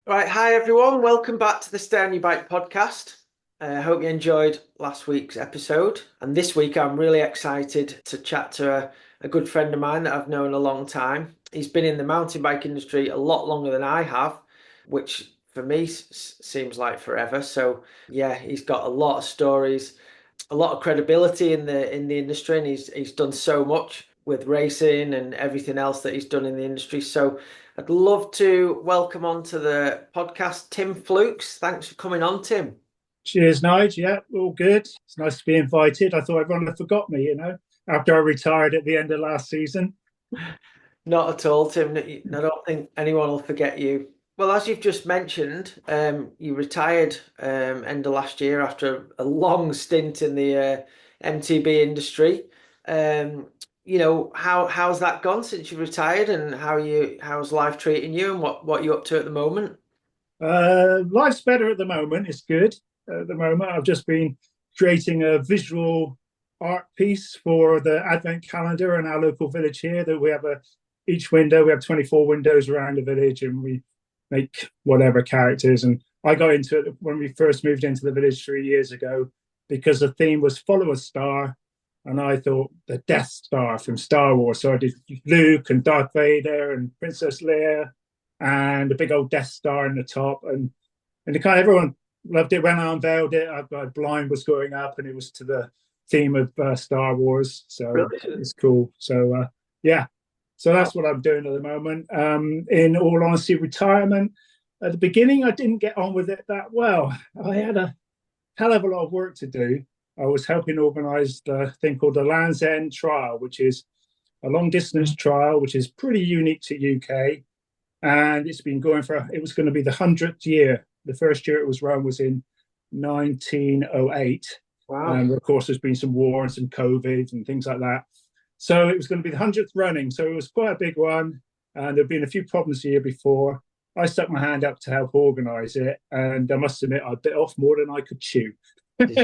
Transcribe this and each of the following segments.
Right, hi everyone. Welcome back to the Stay on Your Bike podcast. I hope you enjoyed last week's episode. And this week, I'm really excited to chat to a good friend of mine that I've known a long time. He's been in the mountain bike industry a lot longer than I have, which for me seems like forever. So yeah, he's got a lot of stories, a lot of credibility in the industry, and he's done so much with racing and everything else that he's done in the industry. So I'd love to welcome onto the podcast Tim Flooks. Thanks for coming on, Tim. Cheers, Nige. Yeah, all good. It's nice to be invited. I thought everyone had forgot me, after I retired at the end of last season. Not at all, Tim. I don't think anyone will forget you. Well, as you've just mentioned, you retired end of last year after a long stint in the MTB industry. Um, how's that gone since you retired, and how's life treating you, and what you up to at the moment? Life's better at the moment. It's good at the moment. I've just been creating a visual art piece for the Advent calendar in our local village here. That we have each window. We have 24 windows around the village, and we make whatever characters. And I got into it when we first moved into the village 3 years ago because the theme was follow a star. And I thought the Death Star from Star Wars. So I did Luke and Darth Vader and Princess Leia and a big old Death Star in the top. And the kind of everyone loved it when I unveiled it. A blind was going up and it was to the theme of Star Wars. So Brilliant. it's cool. So yeah, so that's what I'm doing at the moment. In all honesty, retirement. At the beginning, I didn't get on with it that well. I had a hell of a lot of work to do. I was helping organise the thing called the Land's End Trial, which is a long distance trial, which is pretty unique to UK. And it's been going it was going to be the 100th year. The first year it was run was in 1908. Wow. And of course, there's been some war and some COVID and things like that. So it was going to be the 100th running. So it was quite a big one. And there'd been a few problems the year before. I stuck my hand up to help organise it. And I must admit, I bit off more than I could chew. Is,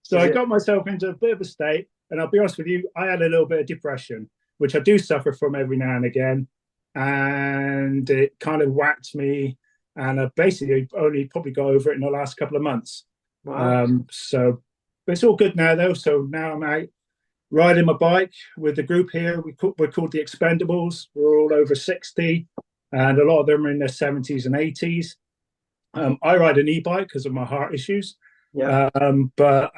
So is I it? got myself into a bit of a state. And I'll be honest with you, I had a little bit of depression, which I do suffer from every now and again. And it kind of whacked me. And I basically only probably got over it in the last couple of months. Wow. So but it's all good now, though. So now I'm out riding my bike with the group here. We're called the Expendables. We're all over 60, and a lot of them are in their 70s and 80s. I ride an e-bike because of my heart issues. Yeah. But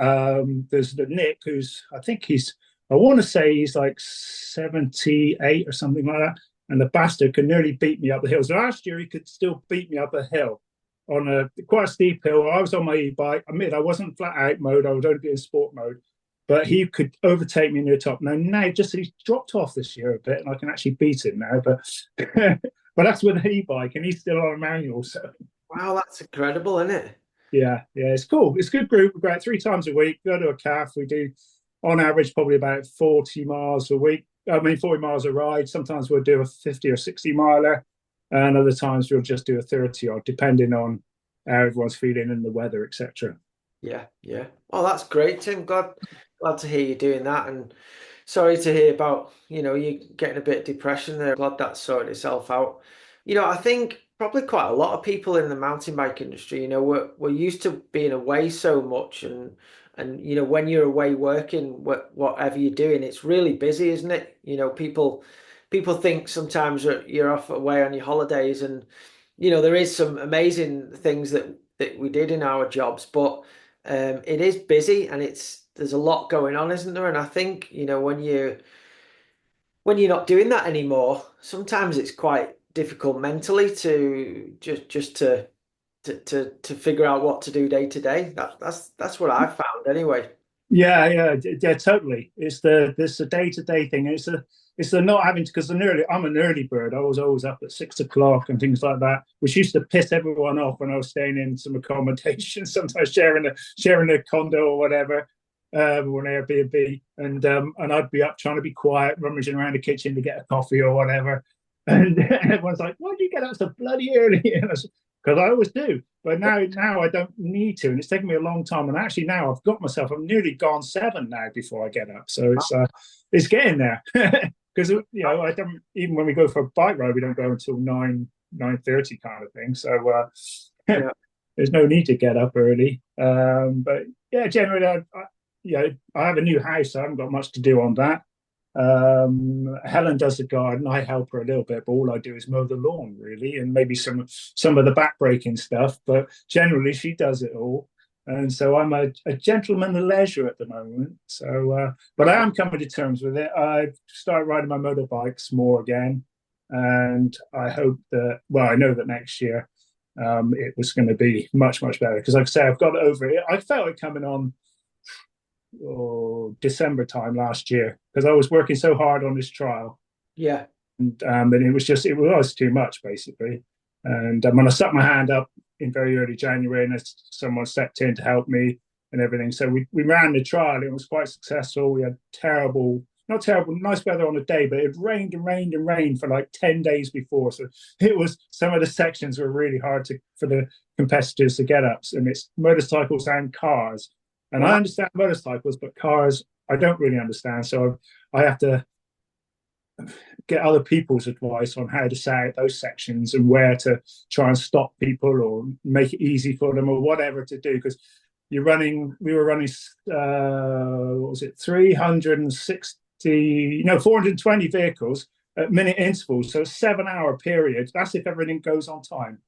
there's the Nick, I want to say he's like 78 or something like that. And the bastard can nearly beat me up the hill. So last year he could still beat me up a hill on a quite a steep hill. I was on my e-bike. I admit I wasn't flat out mode. I was only in sport mode, but he could overtake me near the top. Now just he's dropped off this year a bit, and I can actually beat him now. But but that's with an e-bike, and he's still on a manual. So Wow, that's incredible, isn't it? yeah, it's cool. It's a good group. We go out 3 times a week. Go to a calf. We do on average probably about 40 miles a week. I mean, 40 miles a ride. Sometimes we'll do a 50 or 60 miler, and other times we'll just do a 30 odd, depending on how everyone's feeling and the weather, etc. Yeah, yeah. Oh, that's great, Tim. Glad to hear you doing that. And sorry to hear about, you getting a bit of depression there. Glad that's sorted itself out. I think probably quite a lot of people in the mountain bike industry, we're used to being away so much and when you're away working, whatever you're doing, it's really busy, isn't it? People think sometimes that you're off away on your holidays and there is some amazing things that we did in our jobs, but it is busy and there's a lot going on, isn't there? And I think, when you're not doing that anymore, sometimes it's quite difficult mentally to just to figure out what to do day to day. That's what I've found anyway. Yeah, totally. It's the day to day thing. It's the not having to because I'm an early bird. I was always up at 6 o'clock and things like that, which used to piss everyone off when I was staying in some accommodation, sometimes sharing a condo or whatever, or an Airbnb, and I'd be up trying to be quiet, rummaging around the kitchen to get a coffee or whatever, and everyone's like, "Why do you get up so bloody early?" Because I always do. But now I don't need to, and it's taken me a long time. And actually, now I've got myself. I'm nearly gone 7 now before I get up. So it's getting there. Because I don't even when we go for a bike ride, we don't go until 9 9:30 kind of thing. So Yeah. there's no need to get up early. But yeah, generally, I have a new house. So I haven't got much to do on that. Helen does the garden. I help her a little bit, but all I do is mow the lawn, really, and maybe some of the backbreaking stuff. But generally, she does it all. And so I'm a gentleman of leisure at the moment. So, but I am coming to terms with it. I've started riding my motorbikes more again, and I hope that. Well, I know that next year it was going to be much better because, like I say, I've got over it. I felt it coming on December time last year because I was working so hard on this trial, Yeah. and it was too much basically. And when I stuck my hand up in very early January, and someone stepped in to help me and everything, so we ran the trial. It was quite successful. We had not terrible, nice weather on the day, but it rained and rained and rained for like 10 days before. So it was some of the sections were really hard for the competitors to get up, and it's motorcycles and cars. And I Wow. understand motorcycles, but cars I don't really understand. So I have to get other people's advice on how to say out those sections and where to try and stop people or make it easy for them or whatever to do. Because we were running, what was it, 360, no, 420 vehicles at minute intervals. So a 7 hour period. That's if everything goes on time.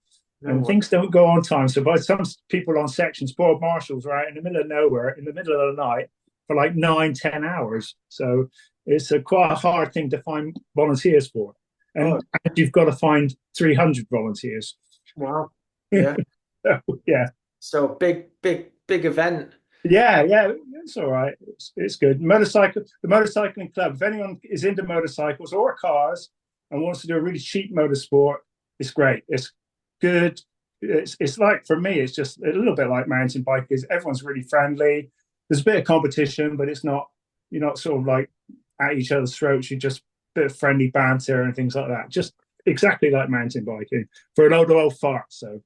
No And way. things don't go on time. So by some people on sections, board marshals are out in the middle of nowhere, in the middle of the night for like 9, 10 hours. So it's quite a hard thing to find volunteers for. Oh, And you've got to find 300 volunteers. wow. Yeah. So, yeah. So big event. Yeah, it's all right. It's good. The motorcycling club. If anyone is into motorcycles or cars and wants to do a really cheap motorsport, it's great. It's good. It's like for me, it's just a little bit like mountain biking. Everyone's really friendly. There's a bit of competition, but it's not. You're not sort of like at each other's throats. You just a bit of friendly banter and things like that. Just exactly like mountain biking for an old fart. So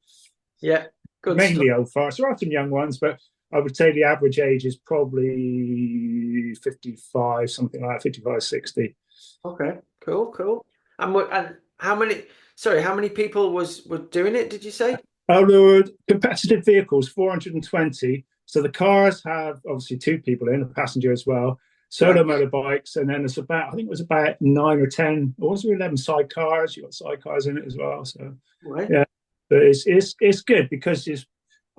Yeah. Good stuff. mainly old farts. There are some young ones, but I would say the average age is probably 55, something like that, 55, 60. Okay. Cool. And how many people were doing it, did you say? Oh, there were competitive vehicles, 420. So the cars have obviously two people in, a passenger as well, Yeah. solo motorbikes. And then it's I think it was about 9 or 10, or was it 11 sidecars? You got sidecars in it as well. So, Right. yeah, but it's good because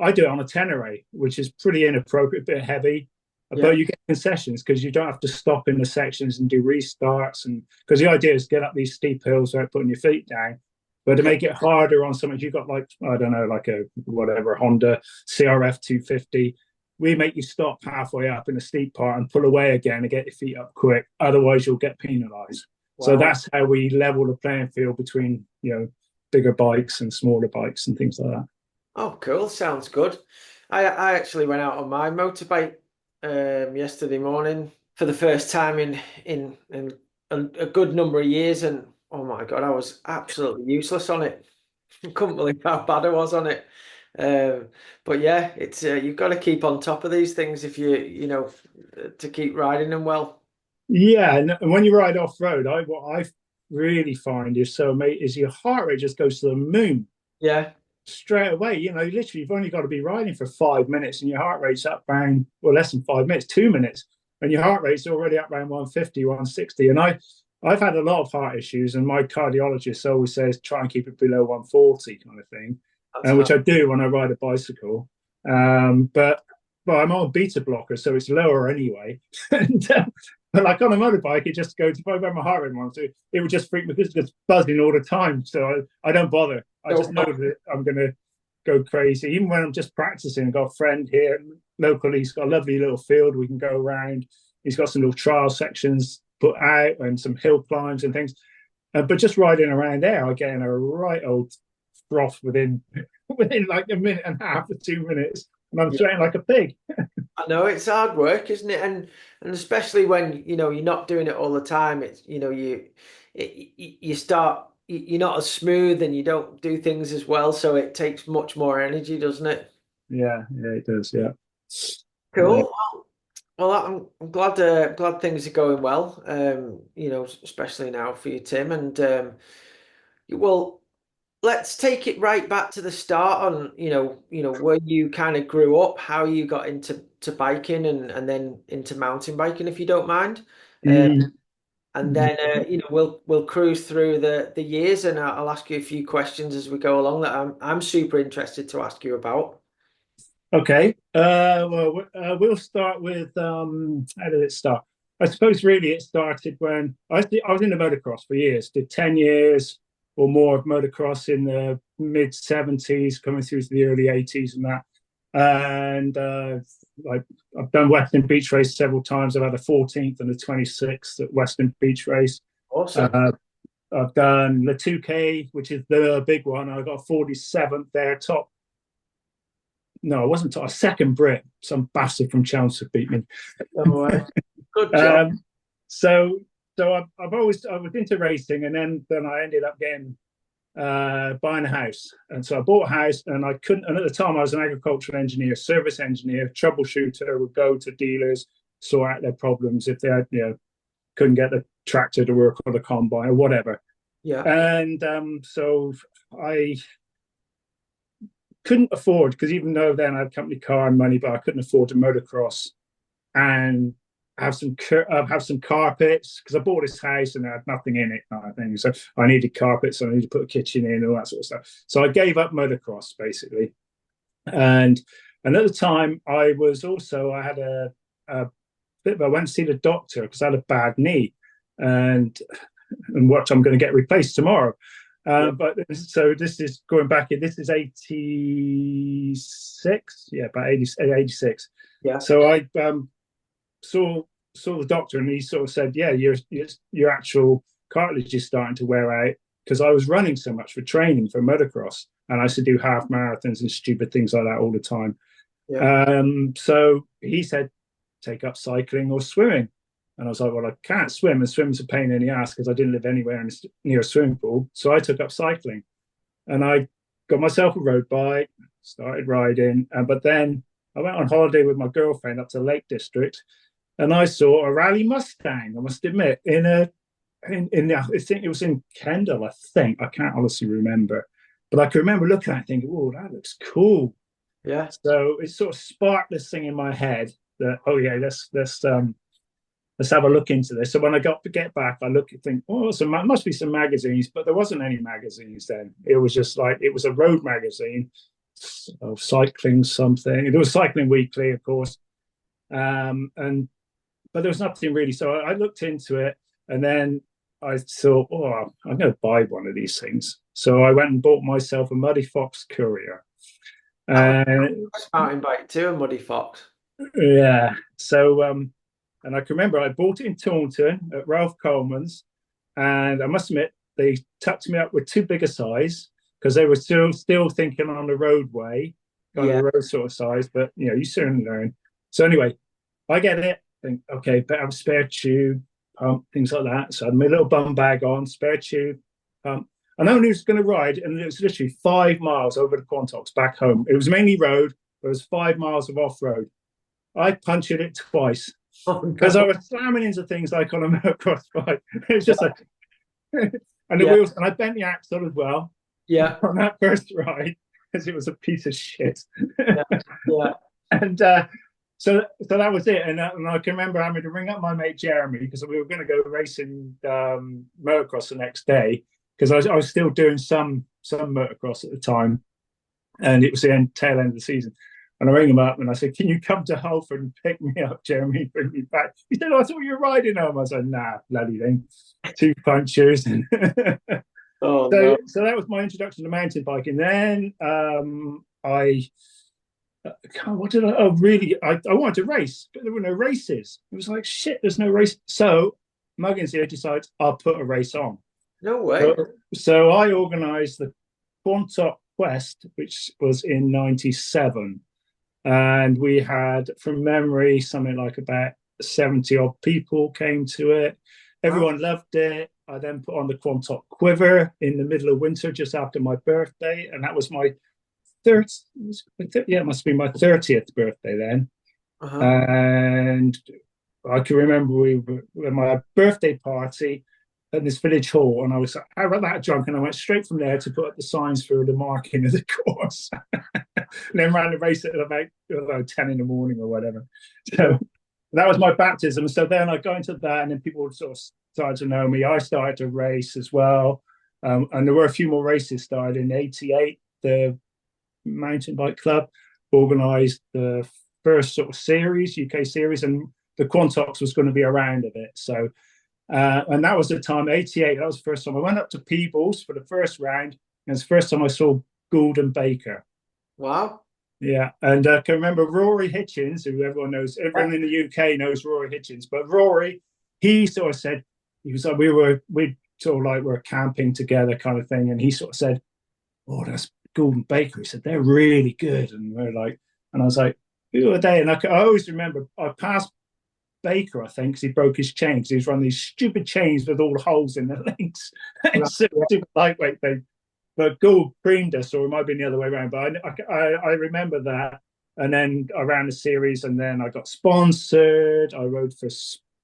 I do it on a Tenere, which is pretty inappropriate, a bit heavy, Yeah. but you get concessions because you don't have to stop in the sections and do restarts. And because the idea is get up these steep hills without putting your feet down. But to Okay. make it harder on something, you've got like, I don't know, like a whatever Honda CRF 250. We make you stop halfway up in a steep part and pull away again to get your feet up quick. Otherwise, you'll get penalised. So Wow. that's how we level the playing field between, bigger bikes and smaller bikes and things like that. Oh, cool. Sounds good. I actually went out on my motorbike yesterday morning for the first time in a good number of years, and oh my God, I was absolutely useless on it. Couldn't believe how bad I was on it. Um, but yeah, it's you've got to keep on top of these things if to keep riding them well. Yeah, and when you ride off road, what I really find is so amazing is your heart rate just goes to the moon Yeah. straight away. Literally, you've only got to be riding for 5 minutes, and your heart rate's up around well less than 5 minutes, 2 minutes, and your heart rate's already up around 150, 160. And I've had a lot of heart issues, and my cardiologist always says try and keep it below 140 kind of thing, That's which hard. I do when I ride a bicycle. But I'm on beta blocker, so it's lower anyway. and but like on a motorbike, it just goes, if I have my heart rate on, it would just freak me because it's just buzzing all the time. So I don't bother. I just know that I'm going to go crazy. Even when I'm just practicing, I've got a friend here locally. He's got a lovely little field we can go around. He's got some little trial sections put out and some hill climbs and things. But just riding around there, I get in a right old froth within like a minute and a half or 2 minutes, and I'm Yeah. sweating like a pig. I know it's hard work, isn't it? And especially when you're not doing it all the time. It's you start you're not as smooth and you don't do things as well, so it takes much more energy, doesn't it? Yeah, it does. Yeah, yeah. Cool. Well, I'm glad things are going well. Especially now for you, Tim. And well. let's take it right back to the start on, where you kind of grew up, how you got into biking and then into mountain biking, if you don't mind. Uh, Mm, and then we'll cruise through the years, and I'll ask you a few questions as we go along that I'm super interested to ask you about. okay. We'll start with how did it start? I suppose really it started when I was in the motocross for years. Did 10 years or more of motocross in the mid '70s, coming through to the early '80s, and that. And like I've done Western Beach Race several times. I've had a 14th and a 26th at Western Beach Race. Awesome. Uh, I've done the 2K, which is the big one. I got 47th there, top. No, I wasn't top. A second Brit. Some bastard from Chelmsford beat me. No way. Good job. Um, so, I've always I was into racing, and then I ended up getting buying a house, and so I bought a house, and I couldn't. And at the time, I was an agricultural engineer, service engineer, troubleshooter. Would go to dealers, sort out their problems if they had, couldn't get the tractor to work or the combine or whatever. Yeah. And so I couldn't afford, because even though then I had company car and money, but I couldn't afford to motocross and have some carpets, because I bought this house and I had nothing in it, kind of thing. So I needed carpets, so I needed to put a kitchen in, all that sort of stuff. So I gave up motocross basically, and at the time I had a bit of, I went to see the doctor because I had a bad knee, and what I'm going to get replaced tomorrow. Yeah. But so this is going back. This is 86, yeah, about 86. Yeah. So I saw the doctor, and he sort of said, "Yeah, your actual cartilage is starting to wear out." Because I was running so much for training for motocross, and I used to do half marathons and stupid things like that all the time. Yeah. So he said, "Take up cycling or swimming." And I was like, "Well, I can't swim, and swim's a pain in the ass because I didn't live anywhere near a swimming pool." So I took up cycling, and I got myself a road bike, started riding. But then I went on holiday with my girlfriend up to Lake District, and I saw a rally Mustang. I must admit, I think it was in Kendall. I think, I can't honestly remember, but I can remember looking at it thinking, "Oh, that looks cool." Yeah. So it sort of sparked this thing in my head that, oh yeah, let's have a look into this. So when I get back, I think, oh, must be some magazines, but there wasn't any magazines then. It was just like, it was a road magazine of cycling something. There was Cycling Weekly, of course, and but there was nothing really. So I looked into it, and then I thought, oh, I'm going to buy one of these things. So I went and bought myself a Muddy Fox Courier. I have Uh, a mountain bike too, a Muddy Fox. yeah. So and I can remember I bought it in Taunton at Ralph Coleman's, and I must admit they tucked me up with too big a size because they were still thinking on the roadway, kind of Yeah. the road sort of size. But you soon learn. So anyway, I get it. Think, okay, better have a spare tube, pump, things like that. So I had my little bum bag on, spare tube, pump. And I only was going to ride, and it was literally 5 miles over the Quantocks back home. It was mainly road, but it was 5 miles of off road. I punctured it twice Oh because I no. was slamming into things like on a motocross bike. It was just Yeah. like, and the Yeah. wheels, and I bent the axle as well Yeah. on that first ride because it was a piece of shit. Yeah. Yeah. And so that was it. And I can remember having to ring up my mate Jeremy because we were going to go racing motocross the next day because I was still doing some motocross at the time, and it was the tail end of the season. And I rang him up and I said, "Can you come to Halford and pick me up, Jeremy, bring me back?" He said, "Oh, I thought you were riding home." I said, "Nah, bloody thing. Two punchers." Oh So no. that was my introduction to mountain biking. Then I what did I? Oh, really? I wanted to race, but there were no races. It was like, shit, there's no race. So Muggins here decides I'll put a race on. No So, way. so I organised the Quantock Quest, which was in '97, and we had, from memory, something like about 70 odd people came to it. Wow. Everyone loved it. I then put on the Quantock Quiver in the middle of winter, just after my birthday, and that was my third. Yeah, it must be my 30th birthday then. Uh-huh. And I can remember we were at my birthday party. at this village hall, and I was how about that drunk, and I went straight from there to put up the signs for the marking of the course, and then ran the race at about 10 in the morning or whatever. So that was my baptism. So then I got into that, and then people sort of started to know me. I started to race as well, and there were a few more races started in '88. The mountain bike club organised the first sort of series, UK series, and the Quantox was going to be around a bit. So, and that was the time, '88. That was the first time I went up to Peebles for the first round, and it's the first time I saw Gould and Baker. Wow. Yeah, and I can remember Rory Hitchens, who everyone knows, everyone in the UK knows Rory Hitchens, but Rory, he sort of said, he was like, we sort of like were camping together kind of thing, and he sort of said, "Oh, that's Gould and Baker." He said, "They're really good," and we're like, and I was like, "Who are they?" And I always remember I passed Baker, I think, because he broke his chain, because he was running these stupid chains with all the holes in the links. Right. It's super lightweight thing. But Gould creamed us, or it might have been the other way around. But I remember that. And then I ran the series, and then I got sponsored. I rode for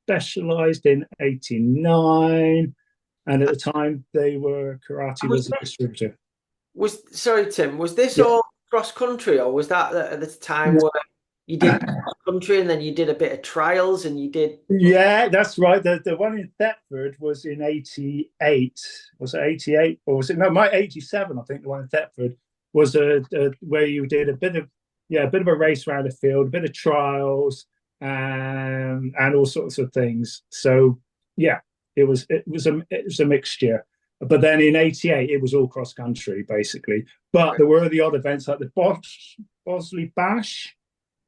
Specialized in '89. And at the time, they were Karate was a distributor. Sorry, Tim, was this Yeah. all cross country, or was that at the time where you did cross country and then you did a bit of trials and you did? Yeah, that's right. The one in Thetford was in '88. Was it '88 or was it no? My '87, I think. The one in Thetford was a where you did a bit of a race around the field, a bit of trials, and all sorts of things. So yeah, it was a mixture. But then in '88, it was all cross country basically. But there were the odd events like the Bosley Bash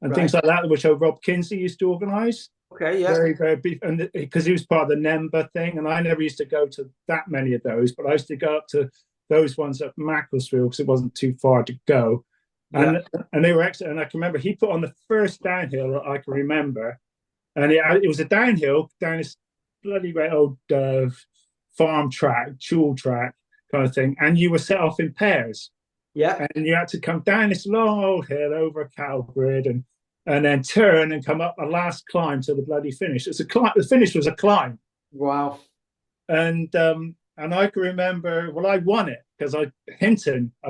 and Right. things like that, which Rob Kinsey used to organise. Okay, yeah. Very, very big, and because he was part of the NEMBA thing, and I never used to go to that many of those, but I used to go up to those ones at Macclesfield because it wasn't too far to go, Yeah. and they were excellent. And I can remember he put on the first downhill that I can remember, and it was a downhill down this bloody great old farm track, dual track kind of thing, and you were set off in pairs, Yeah. and you had to come down this long old hill over a cow grid and then turn and come up a last climb to the bloody finish. It's a climb. The finish was a climb, Wow. and I can remember. Well, I won it because I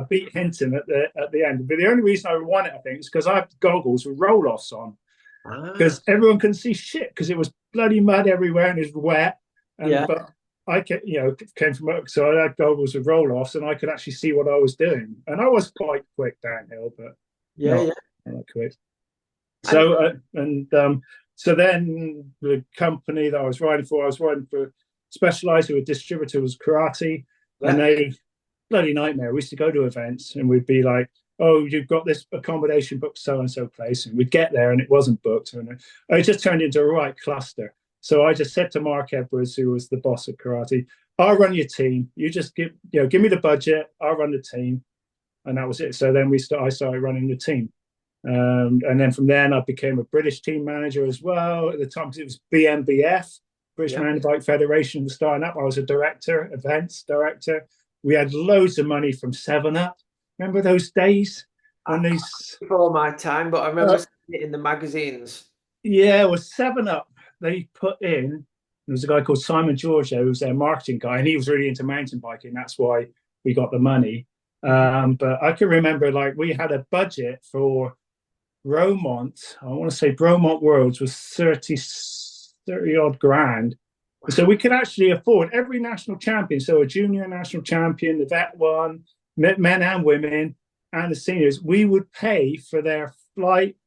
beat Hinton at the end. But the only reason I won it, I think, is because I had goggles with roll offs on Ah, because everyone couldn't see shit because it was bloody mud everywhere and it was wet. yeah. But I came from work, so I had goggles with roll offs and I could actually see what I was doing. And I was quite quick downhill, but Yeah, not, yeah. not quick. And So then the company that I was riding for Specialized, who a distributor was Karate, and yeah. they bloody nightmare. We used to go to events and we'd be like, "Oh, you've got this accommodation booked so and so place," and we'd get there and it wasn't booked, and it just turned into a right cluster. So I just said to Mark Edwards, who was the boss of Karate, "I'll run your team. You just give me the budget. I'll run the team," and that was it. So then I started running the team. And then from then, I became a British team manager as well. At the time, it was BMBF, British Yeah. Mountain Bike Federation, was starting up. I was a director, events director. We had loads of money from 7 Up. Remember those days when these? Before my time, but I remember seeing it in the magazines. Yeah, it was 7 Up. They put in. There was a guy called Simon Giorgio, who was their marketing guy, and he was really into mountain biking. That's why we got the money. But I can remember, like, we had a budget for Bromont. I want to say Bromont Worlds was 30 odd grand. So we could actually afford every national champion. So a junior national champion, the vet one, men and women, and the seniors. We would pay for their flight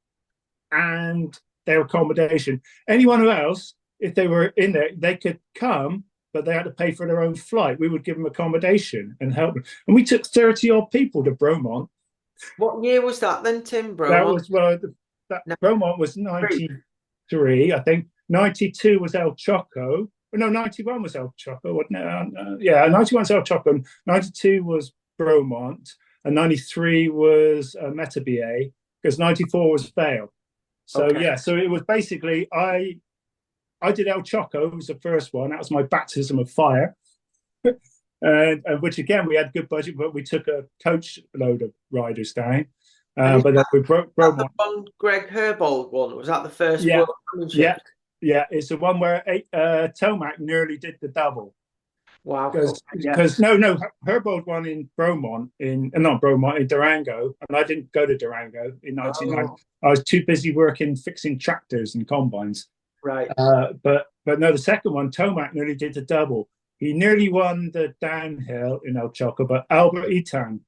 and their accommodation. Anyone else, if they were in there, they could come, but they had to pay for their own flight. We would give them accommodation and help them. And we took 30 odd people to Bromont. What year was that then, Tim? That Bro? was that No, Bromont was 93, I think. 92 was El Choco. No, 91 was El Choco. Yeah, 91 was El Choco. 92 was Bromont, and 93 was Metabie, because 94 was Vale. So okay. yeah, so it was basically I did El Choco. It was the first one. That was my baptism of fire. And which again we had good budget, but we took a coach load of riders down. But then we broke The Bromont. one Greg Herbold won? Was that the first Yeah, World Championship? yeah, yeah. It's the one where Tomac nearly did the double. Wow. Yeah. Because no, Herbold won in Bromont in not Bromont in Durango, and I didn't go to Durango in '99. Oh, I was too busy working fixing tractors and combines. right. But no, the second one, Tomac nearly did the double. He nearly won the downhill in El Choco, but Albert Etan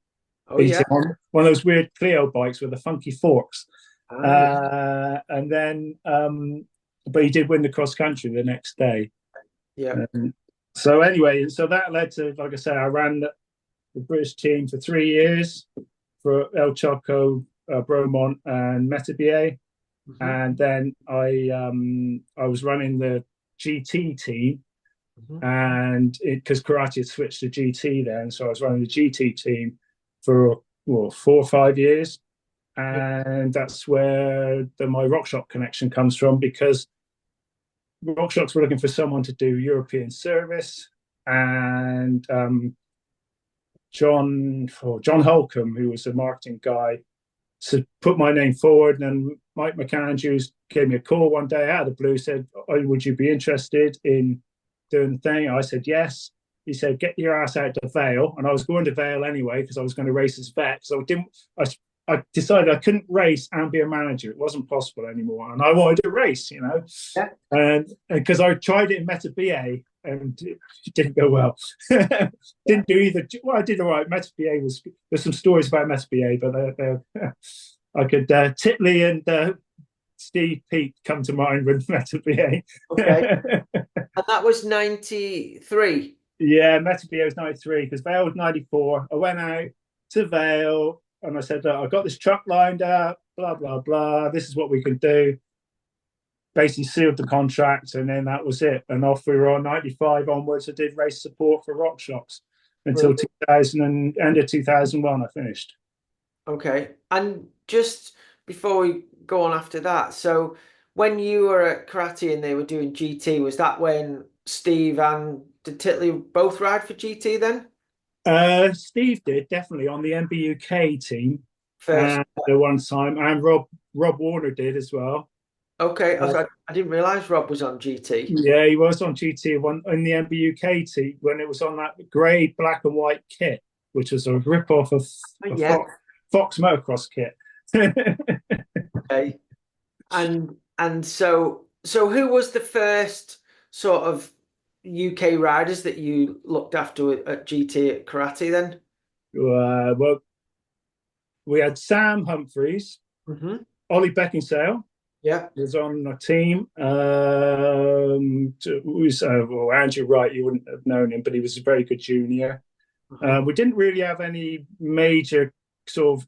Oh, beat yeah. him on one of those weird Clio bikes with the funky forks. Ah, yeah. And then, but he did win the cross country the next day. Yeah. So anyway, so that led to, like I say, I ran the British team for 3 years for El Choco, Bromont, and Metabier, Hmm. and then I was running the GT team, Hmm. and because karate had switched to GT then, so I was running the GT team for well 4 or 5 years, Yeah. and that's where my RockShop connection comes from because RockShops were looking for someone to do European service, and John Holcomb, who was the marketing guy, so put my name forward. And then Mike McAndrews gave me a call one day out of the blue, said, "Oh, would you be interested in doing the thing?" I said yes. He said, "Get your ass out to Vale," and I was going to Vale anyway because I was going to race as vet. So I decided I couldn't race and be a manager. It wasn't possible anymore, and I wanted to race, Yeah. and because I tried it in Meta BA and it didn't go well. Didn't do either. Well, I did all right. Meta BA there's some stories about Meta BA, but I could Titley and Steve Peat come to mind with Meta Okay. BA. And that was 93. Yeah, Meta BA was 93 because Vale was 94. I went out to Vale and I said, "Look, I've got this truck lined up, blah, blah, blah. This is what we can do." Basically sealed the contract, and then that was it. And off we were on 95 onwards. I did race support for RockShops until Brilliant. 2000 and end of 2001. I finished. Okay. And just before we go on after that, so when you were at karate and they were doing GT, was that when Steve and did Titley both ride for GT then? Steve did definitely on the MBUK team First. at one time, and Rob Warner did as well. Okay. Uh, I didn't realize Rob was on GT. yeah, he was on GT one in the MBUK team when it was on that grey, black, and white kit, which was a rip off of Oh, a yeah. Fox motocross kit. Okay. And so who was the first sort of UK riders that you looked after at GT at karate then? Well, we had Sam Humphreys, Hmm. Ollie Beckinsale Yeah. was on our team. Well, Andrew Wright, you wouldn't have known him, but he was a very good junior. Uh-huh. We didn't really have any major sort of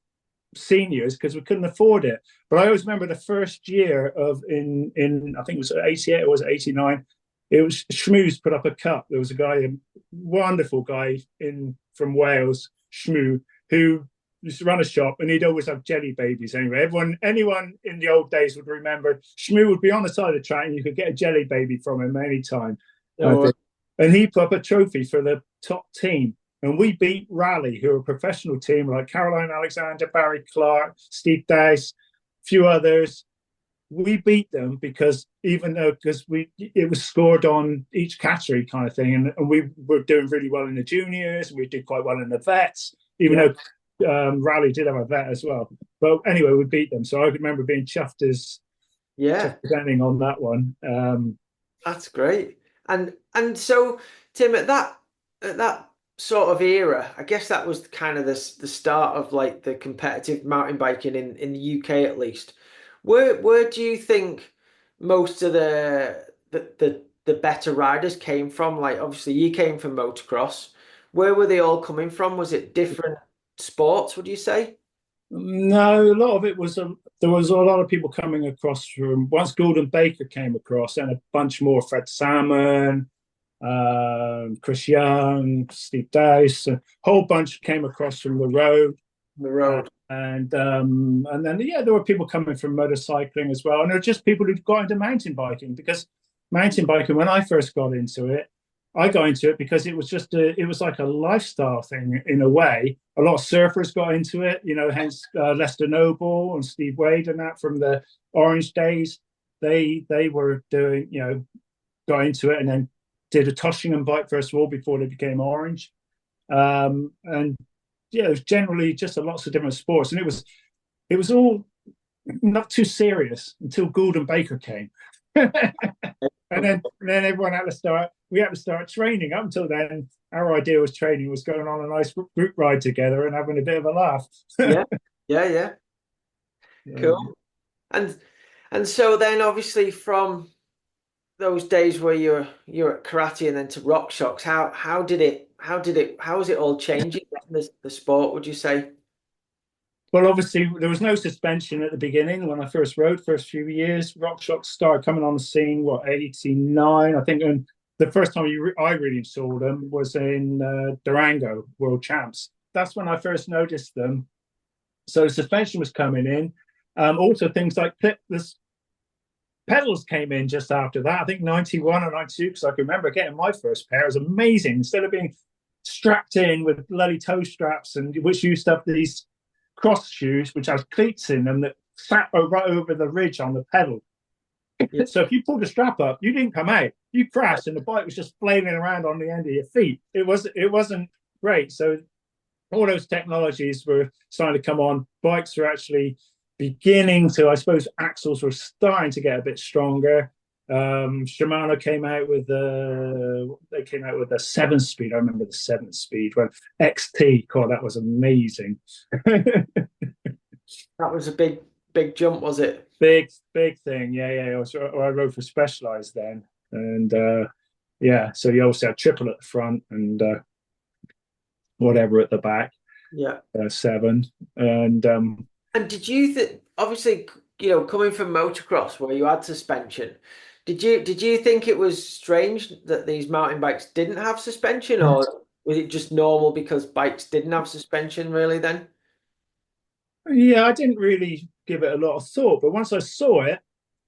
seniors because we couldn't afford it. But I always remember the first year of in I think it was 88 or was it 89. It was Schmoo's put up a cup. There was a guy, a wonderful guy in from Wales, Schmoo, who used to run a shop, and he'd always have jelly babies. Anyway, anyone in the old days would remember Schmoo would be on the side of the track, and you could get a jelly baby from him any time. I So, think. And he put up a trophy for the top team. And we beat Raleigh, who are a professional team like Caroline Alexander, Barry Clark, Steve Dice, a few others. We beat them because it was scored on each category kind of thing, and we were doing really well in the juniors, and we did quite well in the vets, even yeah, though Raleigh did have a vet as well. But anyway, we beat them, so I remember being yeah, chuffed as anything on that one. that's great. And so Tim, at that sort of era, I guess that was kind of the start of like the competitive mountain biking in the UK at least. Where do you think most of the better riders came from? Like obviously you came from motocross. Where were they all coming from? Was it different sports, would you say? No, a lot of it was there was a lot of people coming across from once Gordon Baker came across, and a bunch more. Fred Salmon, Chris Young, Steve Dowse, a whole bunch came across from the road, The road. and then yeah, there were people coming from motorcycling as well, and there were just people who got into mountain biking because mountain biking when I first got into it. I got into it because it was like a lifestyle thing in a way. A lot of surfers got into it, hence Lester Noble and Steve Wade and that from the Orange days. They were doing, got into it, and then did a Toshingham bike first of all before they became orange. And yeah, it was generally just lots of different sports, and it was all not too serious until Gould and Baker came. And then everyone had to start. We had to start training. Up until then, our idea was training was going on a nice group ride together and having a bit of a laugh. Yeah, yeah, yeah. Yeah. Cool. And so then obviously from those days where you're at karate and then to rock shocks, how was it all changing the sport, would you say? Well, obviously, there was no suspension at the beginning when I first rode. First few years, rock shocks started coming on the scene. What, 89? I think. And the first time I really saw them was in Durango World Champs. That's when I first noticed them. So suspension was coming in. Also, things like clipless pedals came in just after that. I think 91 or 92, because I can remember getting my first pair. It was amazing. Instead of being strapped in with bloody toe straps, and which used to have these cross shoes, which has cleats in them that sat right over the ridge on the pedal. Yeah. So if you pulled the strap up, you didn't come out. You crashed, and the bike was just flailing around on the end of your feet. It wasn't great. So all those technologies were starting to come on. Bikes were actually beginning to, I suppose, axles were starting to get a bit stronger. Shimano came out with a 7-speed. I remember the 7-speed when XT. God, that was amazing. That was a big jump, was it? Big thing. Yeah. I rode for Specialized then, and yeah. So you also had triple at the front and whatever at the back. Yeah. 7 and And did you think, obviously, coming from motocross where you had suspension, did you think it was strange that these mountain bikes didn't have suspension, or was it just normal because bikes didn't have suspension really then? Yeah, I didn't really give it a lot of thought, but once I saw it,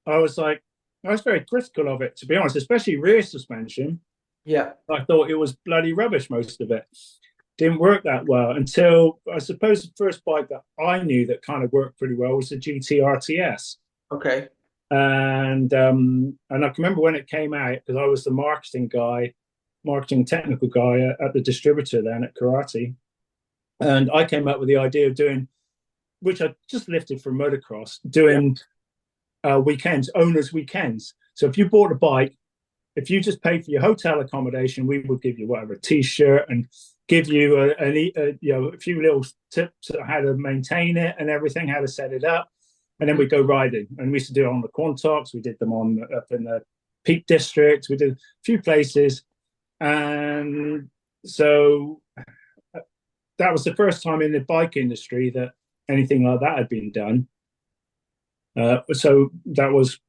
I was like, I was very critical of it, to be honest, especially rear suspension. Yeah. I thought it was bloody rubbish, most of it. Didn't work that well until I suppose the first bike that I knew that kind of worked pretty well was the GT RTS. Okay. And I can remember when it came out because I was the marketing technical guy at the distributor then at Karate. And I came up with the idea of doing, which I just lifted from motocross, doing weekends, owners' weekends. So if you bought a bike, if you just paid for your hotel accommodation, we would give you whatever, a t-shirt and give you a few little tips on how to maintain it and everything, how to set it up. And then we go riding. And we used to do it on the Quantocks. We did them up in the Peak District. We did a few places. And so that was the first time in the bike industry that anything like that had been done. So that was,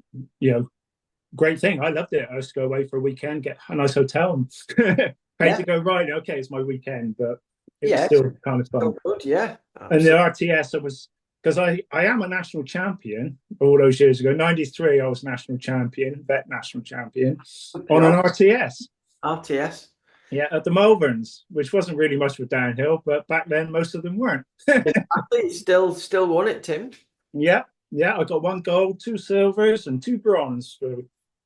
great thing. I loved it. I used to go away for a weekend, get a nice hotel, and pay to go riding. Okay, it's my weekend, but it was still kind of fun. Good, yeah. And the RTS, I was, because I am a national champion all those years ago. 93, I was national champion, vet national champion on an RTS. RTS. Yeah, at the Malverns, which wasn't really much of a downhill, but back then most of them weren't. Exactly. Still won it, Tim. Yeah, I got 1 gold, 2 silvers, and 2 bronze for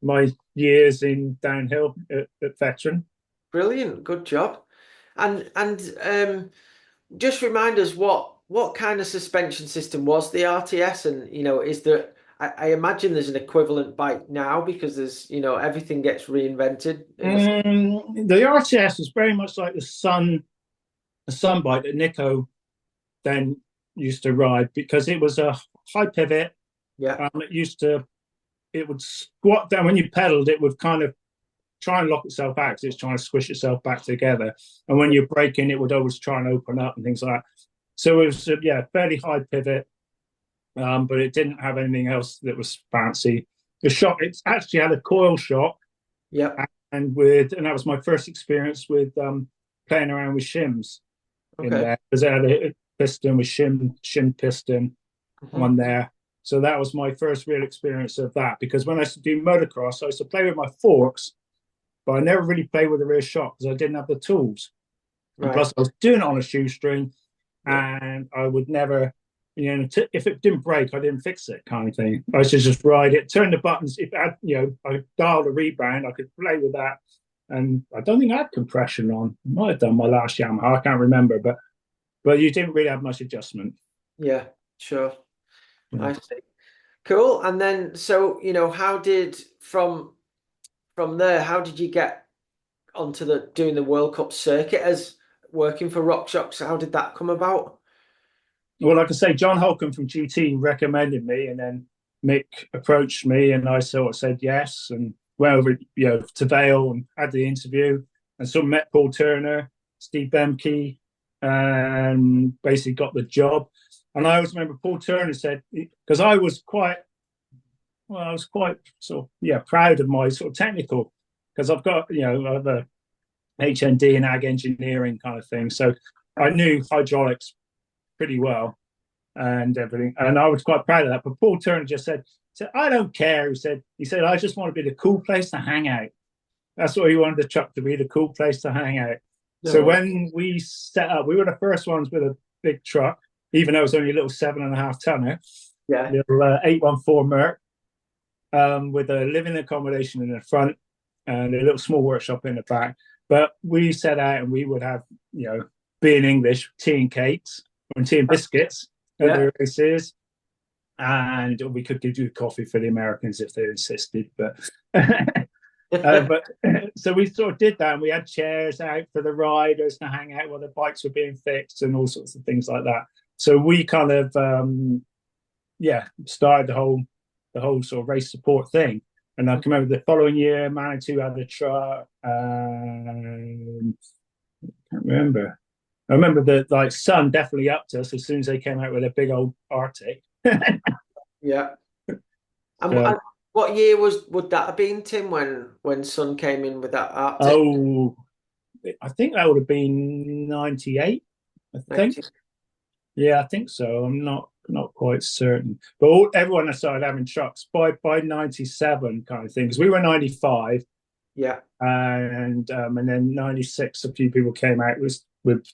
my years in downhill at Veteran. Brilliant, good job. And just remind us what kind of suspension system was the RTS, and is there? I imagine there's an equivalent bike now because there's everything gets reinvented. The RTS was very much like the Sun bike that Nico then used to ride because it was a high pivot. Yeah. It would squat down when you pedaled. It would kind of try and lock itself out because it's trying to squish itself back together. And when you're braking, it would always try and open up and things like that. So it was fairly high pivot, but it didn't have anything else that was fancy. The shock, it actually had a coil shock. Yeah. And that was my first experience with playing around with shims in there because I had a piston with shim piston on there. So that was my first real experience of that, because when I used to do motocross, I used to play with my forks, but I never really played with the rear shock because I didn't have the tools. Right. And plus, I was doing it on a shoestring, and I would never, if it didn't break, I didn't fix it, kind of thing. I used to just ride it, turn the buttons. If I dialed a rebound, I could play with that, and I don't think I had compression on. I might have done my last Yamaha, I can't remember, but you didn't really have much adjustment. Yeah, sure. Yeah. I see. Cool. And then, so, how did from there, how did you get onto the doing the World Cup circuit as working for RockShox? How did that come about? Well, like I say, John Holcomb from GT recommended me, and then Mick approached me, and I sort of said yes, and went over, to Vale and had the interview, and so met Paul Turner, Steve Bemke, and basically got the job. And I always remember Paul Turner said, because I was quite sort of proud of my sort of technical, because I've got I have a HND and ag engineering kind of thing, so I knew hydraulics pretty well and everything. And I was quite proud of that. But Paul Turner just said, I don't care. He said, I just want to be the cool place to hang out. That's what he wanted the truck to be, the cool place to hang out. So No. when we set up, we were the first ones with a big truck, even though it was only a little 7.5 tonner, Yeah. little 814 Merc, with a living accommodation in the front and a little small workshop in the back. But we set out and we would have, being English, tea and cakes and tea and biscuits at Yeah. the races. And we could do coffee for the Americans if they insisted. But but so we sort of did that, and we had chairs out for the riders to hang out while the bikes were being fixed and all sorts of things like that. So we kind of started the whole sort of race support thing. And I can remember the following year, Manitou had a truck. I can't remember. I remember that like Sun definitely upped us as soon as they came out with a big old Arctic. Yeah. And So, what year would that have been, Tim, when Sun came in with that Arctic? oh, I think that would have been 98. I think. 19? Yeah, I think so. I'm not quite certain. But everyone started having trucks by 97 kind of thing, because we were 95, Yeah. and then 96 a few people came out with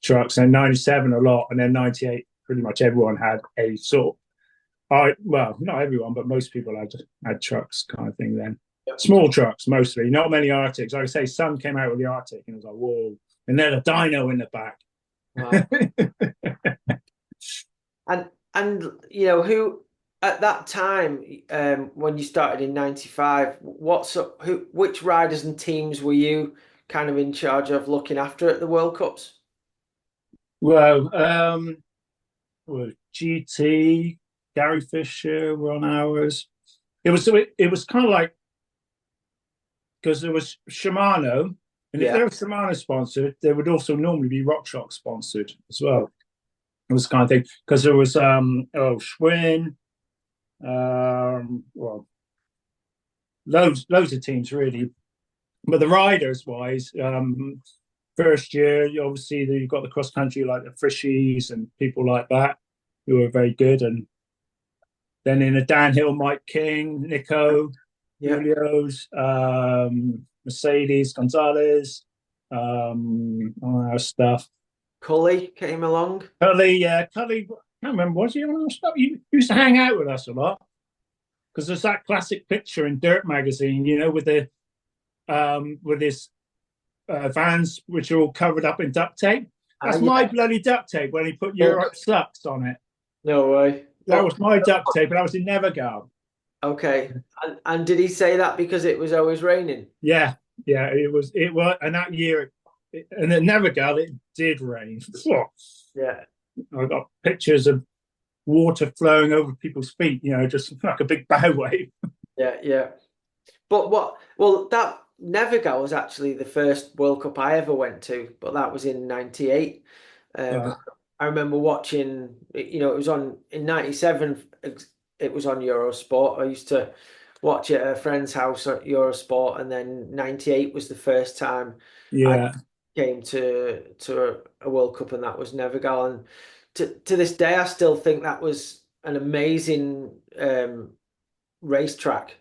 trucks, and 97 a lot, and then 98 pretty much everyone had a sort well, not everyone, but most people had trucks kind of thing then. Yeah. Small trucks mostly, not many Arctics. Like I say, Sun came out with the Arctic, and it was like, whoa. And then a dyno in the back. Wow. And who at that time, when you started in 95, which riders and teams were you kind of in charge of looking after at the World Cups? Well, GT, Gary Fisher were on ours. It was kind of like, because there was Shimano, and if Yeah. they were Shimano sponsored, they would also normally be RockShox sponsored as well. It was kind of thing, because there was Schwinn, well, loads of teams really. But the riders wise, first year, obviously you've got the cross country like the Frishies and people like that who are very good, and then in the downhill, Mike King, Nico, Yeah. Julio's, Mercedes, Gonzalez, all our stuff. Cully came along. Cully, I can't remember, was he on our stuff? He used to hang out with us a lot, because there's that classic picture in Dirt magazine, with his vans which are all covered up in duct tape. That's my Yeah. bloody duct tape when he put Europe sucks on it. No way. That was my duct tape, and I was in Nevergal. Okay. And did he say that because it was always raining? Yeah, it was, and that year, and at Nevergal, it did rain. Yeah. I got pictures of water flowing over people's feet, just like a big bow wave. Yeah. Yeah. But that Nevergal was actually the first World Cup I ever went to, but that was in 98. Right. I remember watching, it was on in 97, it was on Eurosport. I used to watch it at a friend's house at Eurosport, and then 98 was the first time I Yeah, came to a World Cup, and that was Nevergal. And to this day, I still think that was an amazing racetrack.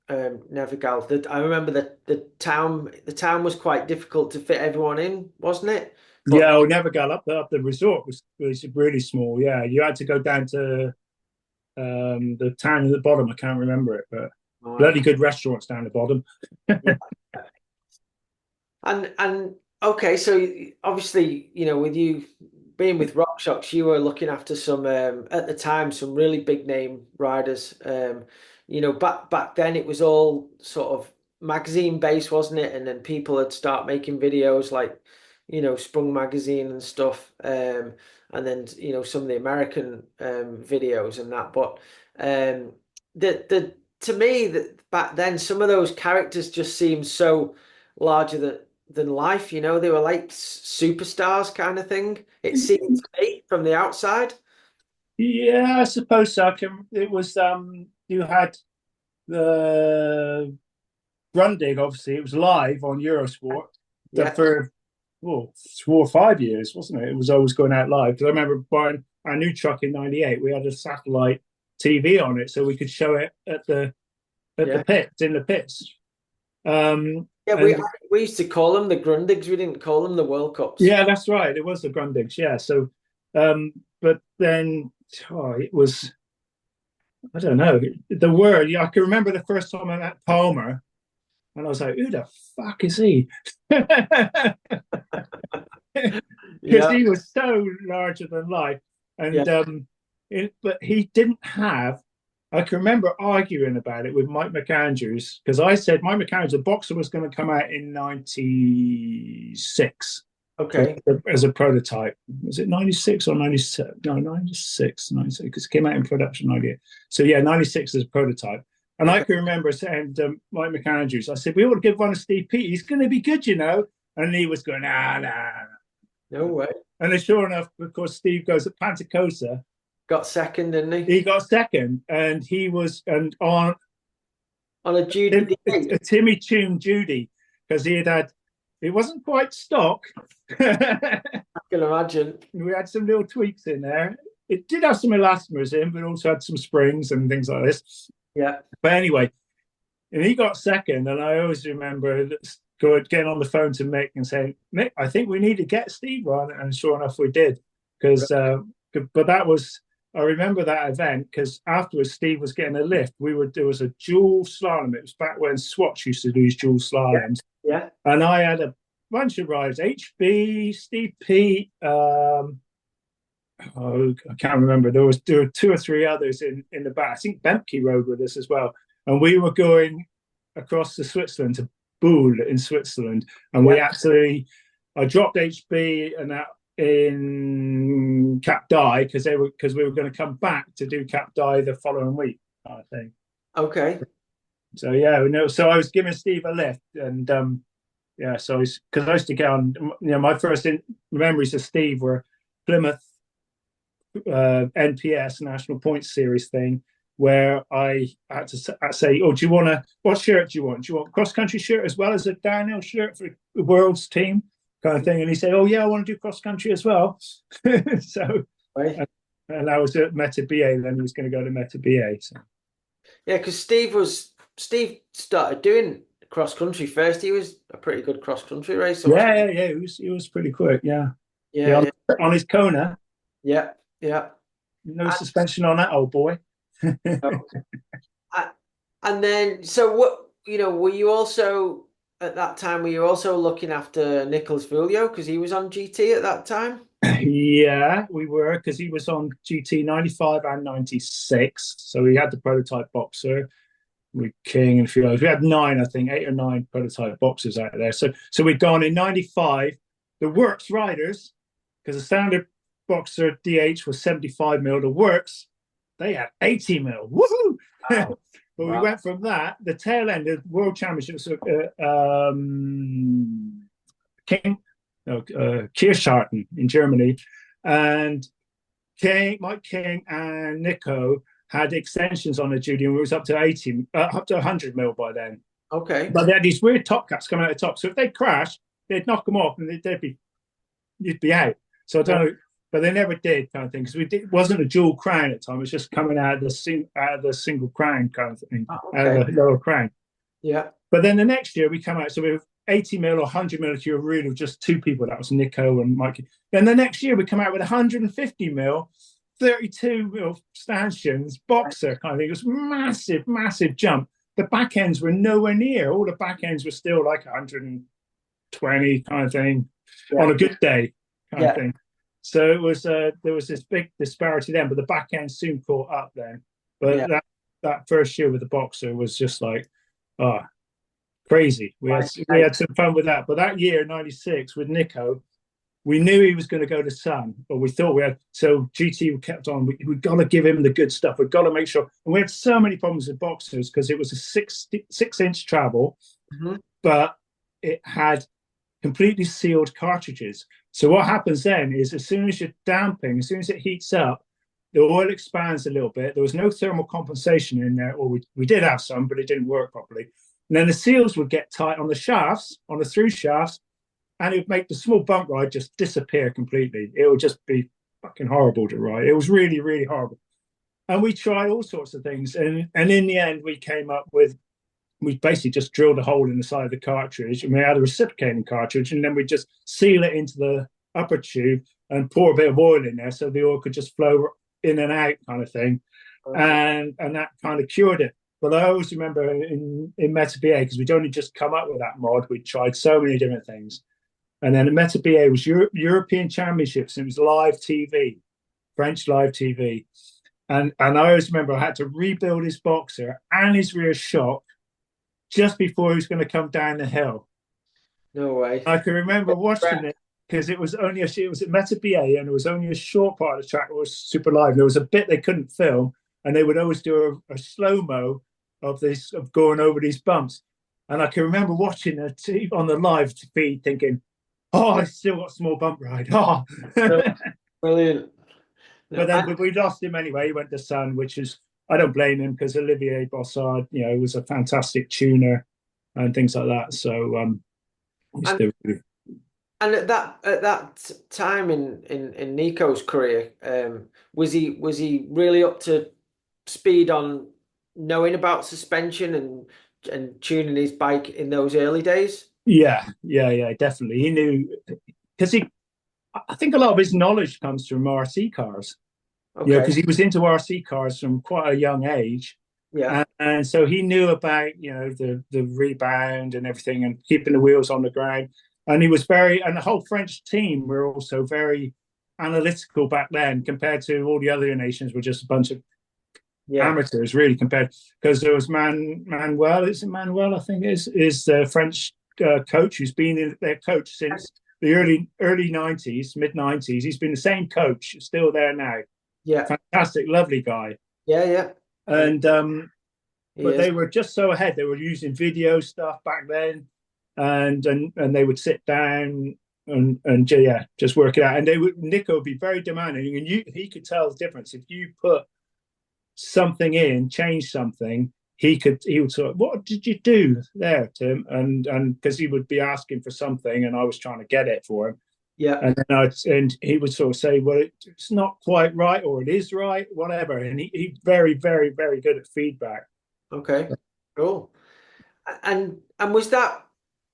Nevergal. I remember the town was quite difficult to fit everyone in, wasn't it? But yeah. Nevergal up the resort was really small. Yeah, you had to go down to the town at the bottom. I can't remember it, but bloody good restaurants down the bottom. yeah. And okay, so obviously, with you being with RockShox, you were looking after some at the time some really big name riders. Back then it was all sort of magazine based, wasn't it? And then people would start making videos like, Sprung magazine and stuff. And then some of the American videos and that. But the to me that back then some of those characters just seemed so larger than life. They were like superstars kind of thing. It seemed to me from the outside. Yeah, I suppose so. It was you had the Grundig, obviously, it was live on Eurosport Yeah, for 4 or 5 years, wasn't it? It was always going out live. Because I remember buying our new truck in '98. We had a satellite TV on it, so we could show it at the yeah, pits in the pits. yeah. We And we used to call them the Grundigs. We didn't call them the World Cups. yeah, that's right. It was the Grundigs. Yeah. So, but then it was. I don't know the word. Yeah, I can remember the first time I met Palmer, and I was like, "Who the fuck is he?" Because Yeah, he was so larger than life, yeah, and but he didn't have. I can remember arguing about it with Mike McAndrews because I said Mike McAndrews, the boxer, was going to come out in '96 okay, as a prototype. Was it '96 or '97? No, '96, '96, because it came out in production '98. So yeah, '96 as a prototype. And I okay. can remember saying to Mike McAndrews, I said, we ought to give one to Steve Pete. He's going to be good, you know. And he was going, nah. No way. And then sure enough, of course, Steve goes at Pantacosa. Got second, didn't he? He got second, and he was and on On a Judy D8. a Timmy Tune Judy because he had it wasn't quite stock. I can imagine. We had some little tweaks in there. It did have some elastomers in, but also had some springs and things like this. Yeah. But anyway, and he got second, and I always remember getting on the phone to Mick and saying, "Mick, I think we need to get Steve on," and sure enough, we did. Because, but that was I remember that event because afterwards Steve was getting a lift. There was a dual slalom. It was back when Swatch used to do his dual Yeah. slaloms, Yeah. and I had a bunch of riders: HB, Steve Pete. I can't remember. There were two or three others in the back. I think Bemke rode with us as well, and we were going across to Switzerland to Buhl in Switzerland, and we Yeah. actually I dropped HB and that in Cap Die because we were going to come back to do Cap Die the following week, I think. Okay. So yeah, so I was giving Steve a lift, and yeah, so because I used to get on, my first memories of Steve were Plymouth NPS National Points Series thing, where I had to say, "Oh, what shirt do you want? Do you want a cross country shirt as well as a downhill shirt for the world's team?" Kind of thing. And he said, "Oh yeah, I want to do cross country as well." So, Right. and I was at Meta BA. Then he was going to go to Meta BA. So. Yeah, because Steve started doing cross country first. He was a pretty good cross country racer, wasn't Yeah. He was pretty quick. Yeah, he? yeah. Yeah, yeah, On his Kona, yeah, yeah. no suspension on that old boy. And, and then, so what? Were you also at that time? Were you also looking after Nicholas Vulio because he was on GT at that time? Yeah, we were because he was on GT '95 and '96, so he had the prototype boxer with King and a few others. We had nine, I think, 8 or 9 prototype boxers out there. So we'd gone in '95. The Works riders, because the standard boxer DH was 75 mil. The Works, they had 80 mil. Woohoo! Wow. But we Wow. went from that. The tail end of World Championships, King, no, Kirscharten in Germany, and Mike King and Nico had extensions on the Judy, and it was up to 80, up to 100 mil by then. Okay. But they had these weird top caps coming out the top. So if they crash, they'd knock them off, and you'd be out. So I don't know, but they never did, kind of thing, because it wasn't a dual crown at the time. It was just coming out of the single crown kind of thing, Oh, out okay. of the lower crown. Yeah. But then the next year we come out, so we have 80 mil or 100 mil if you're really of just 2 people. That was Nico and Mikey. Then the next year we come out with 150 mil, 32 mil stanchions, boxer kind of thing. It was massive, massive jump. The back ends were nowhere near. All the back ends were still like 100 20 kind of thing on Yeah. a good day kind of Yeah. thing. So it was there was this big disparity then, but the back end soon caught up then. But Yeah. that first year with the Boxer was just like, oh, crazy. We Right. had some fun with that. But that year, '96, with Nico, we knew he was going to go to Sun, but we thought we had. So GT kept on. We've got to give him the good stuff. We've got to make sure. And we had so many problems with Boxers because it was a 6-inch travel, Mhm. but it had completely sealed cartridges. So what happens then is as soon as you're damping, as soon as it heats up, the oil expands a little bit. There was no thermal compensation in there, or we did have some, but it didn't work properly. And then the seals would get tight on the shafts, on the through shafts, and it would make the small bump ride just disappear completely. It would just be fucking horrible to ride. It was really, really horrible. And we tried all sorts of things, and in the end, we basically just drilled a hole in the side of the cartridge, and we had a reciprocating cartridge, and then we just seal it into the upper tube and pour a bit of oil in there so the oil could just flow in and out kind of thing. Okay. And that kind of cured it. But I always remember in Meta BA, because we'd only just come up with that mod, we tried so many different things. And then Meta BA was European Championships, and it was live TV, French live TV. And I always remember I had to rebuild his Boxer and his rear shock just before he was going to come down the hill. No way. I can remember watching it because it was at Meta BA, and it was only a short part of the track that was super live. There was a bit they couldn't film, and they would always do a slow mo of going over these bumps. And I can remember watching it on the live feed, thinking, "Oh, I still got a small bump ride." Oh, No, brilliant. but No, then we lost him anyway. He went to Sun, which is I don't blame him because Olivier Bossard, was a fantastic tuner and things like that. So he's and still really, and at that time in Nico's career, was he really up to speed on knowing about suspension and tuning his bike in those early days? yeah, definitely. He knew because I think a lot of his knowledge comes from RC cars. Okay. Because he was into RC cars from quite a young age. Yeah. And so he knew about, the rebound and everything and keeping the wheels on the ground. And and the whole French team were also very analytical back then compared to all the other nations were just a bunch of Yeah. amateurs, really, compared, because there was Manuel, is it Manuel, I think is the French coach who's been their coach since the early 90s, mid 90s. He's been the same coach, still there now. Yeah. Fantastic, lovely guy. Yeah. Yeah. And And he but is. they were just so ahead. They were using video stuff back then, and they would sit down and yeah, just work it out. And Nico would be very demanding, and he could tell the difference if you put something in, change something. He would sort of, what did you do there, Tim? And because he would be asking for something, and I was trying to get it for him. Yeah. And he would sort of say, well, it's not quite right, or it is right, whatever. And he very, very, very good at feedback. Okay. Cool. And was that,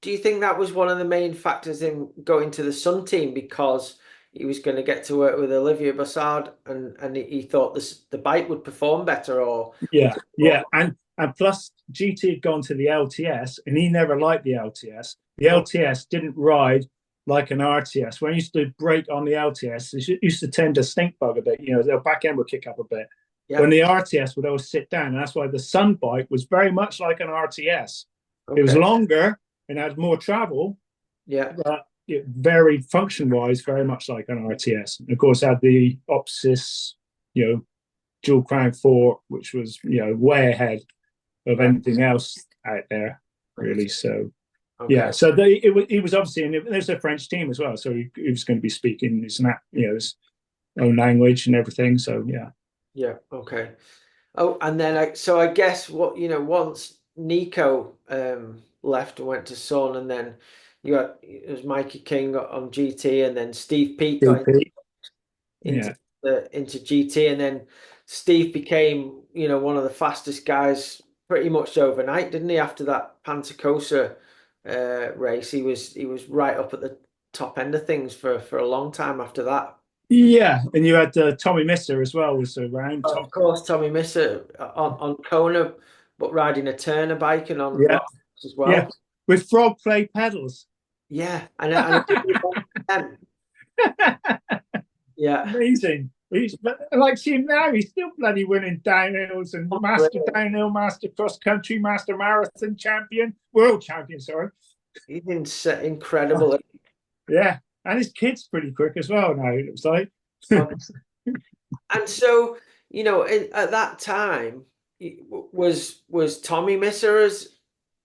do you think that was one of the main factors in going to the Sun team because he was going to get to work with Olivier Bassard and he thought the bike would perform better or he Yeah, could yeah. And plus GT had gone to the LTS and he never liked the LTS. The oh, LTS didn't ride like an RTS. When you used to brake on the LTS, it used to tend to stink bug a bit. Their back end would kick up a bit. yeah. When the RTS would always sit down, and that's why the Sun bike was very much like an RTS. It was Okay. longer and had more travel, Yeah. but very function-wise, very much like an RTS. And of course, had the Opsis, dual crown fork, which was way ahead of Yeah. anything else out there, really. So yeah, Okay. so he was obviously, and there's a French team as well, so he was going to be speaking his own language and everything. So yeah, Yeah. Okay. Oh, and then so I guess once Nico left and went to Sun, and then it was Mikey King on GT, and then Steve Peat got DP, into yeah, into GT, and then Steve became one of the fastest guys pretty much overnight, didn't he? After that Pantacosa race, he was right up at the top end of things for a long time after that. yeah, and you had Tommy Mister as well was around. Of course, Tommy Misser on Kona, but riding a Turner bike and on Yeah, rocks as yeah, well. with frog play pedals. Yeah, and it was on them. Yeah, Amazing. He's like see him now. He's still bloody winning downhills and master unreal. downhill, master cross country, master marathon champion, world champion. Sorry. Incredible. Yeah, and his kid's pretty quick as well now. It looks like. And so, at that time, was Tommy Misser as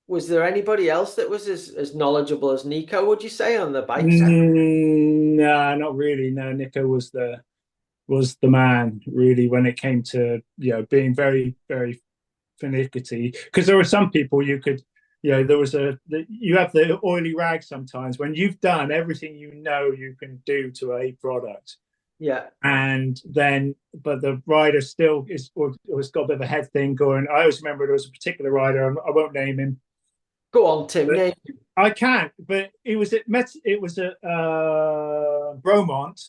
was there anybody else that was as knowledgeable as Nico, would you say, on the bike side? No, not really. No, Nico was the man really when it came to being very very finicky. Because there were some people you could there was you have the oily rag sometimes when you've done everything you can do to a product, Yeah. and then but the rider still is or has got a bit of a head thing going. I always remember there was a particular rider. I won't name him, Go on, Tim. but Name. I can't. But it was at it was at Bromont.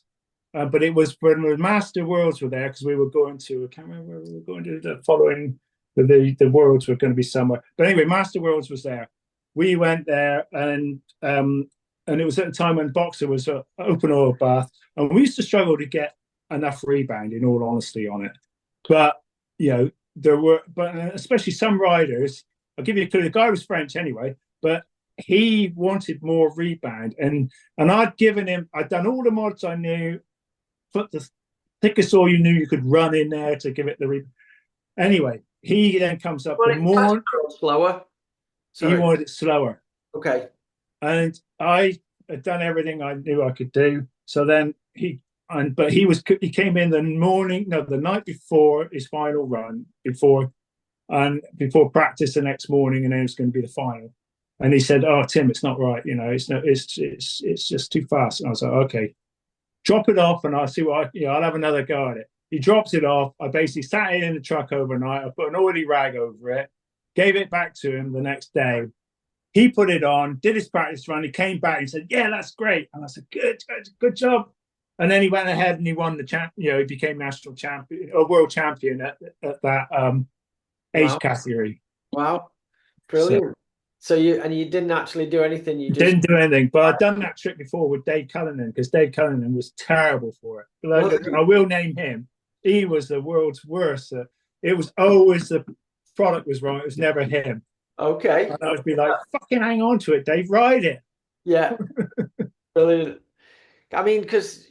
But it was when the Master Worlds were there because we were going to, I can't remember where we were going to the following, the Worlds were going to be somewhere. But anyway, Master Worlds was there. We went there and it was at the time when Boxer was an open oil bath. And we used to struggle to get enough rebound, in all honesty, on it. But, there were, but especially some riders, I'll give you a clue. The guy was French anyway, but he wanted more rebound. And I'd done all the mods I knew, put the thickest oil you knew you could run in there to give it the. Anyway, he then comes up the Want it faster morning. or slower? He Sorry. wanted it slower, Okay. and I had done everything I knew I could do. So then but he came in the morning, no, the night before his final run, before practice the next morning, and then it was going to be the final. And he said, "Oh, Tim, it's not right. It's not. It's just too fast." And I was like, "Okay, drop it off and I'll see I'll have another go at it." He drops it off. I basically sat it in the truck overnight. I put an oily rag over it, gave it back to him the next day. He put it on, did his practice run. He came back and said, "Yeah, that's great." And I said, good job. And then he went ahead and he won the champ. He became national champion or world champion at that age Wow. category. Wow. So Brilliant. So you didn't actually do anything. You just didn't do anything, but I'd done that trick before with Dave Cullinan because Dave Cullinan was terrible for it. was But I will name him. He was the world's worst. It was always the product was wrong. It was never him. okay. And I would be like, "Fucking hang on to it, Dave. Ride it." Yeah. Brilliant. I mean, because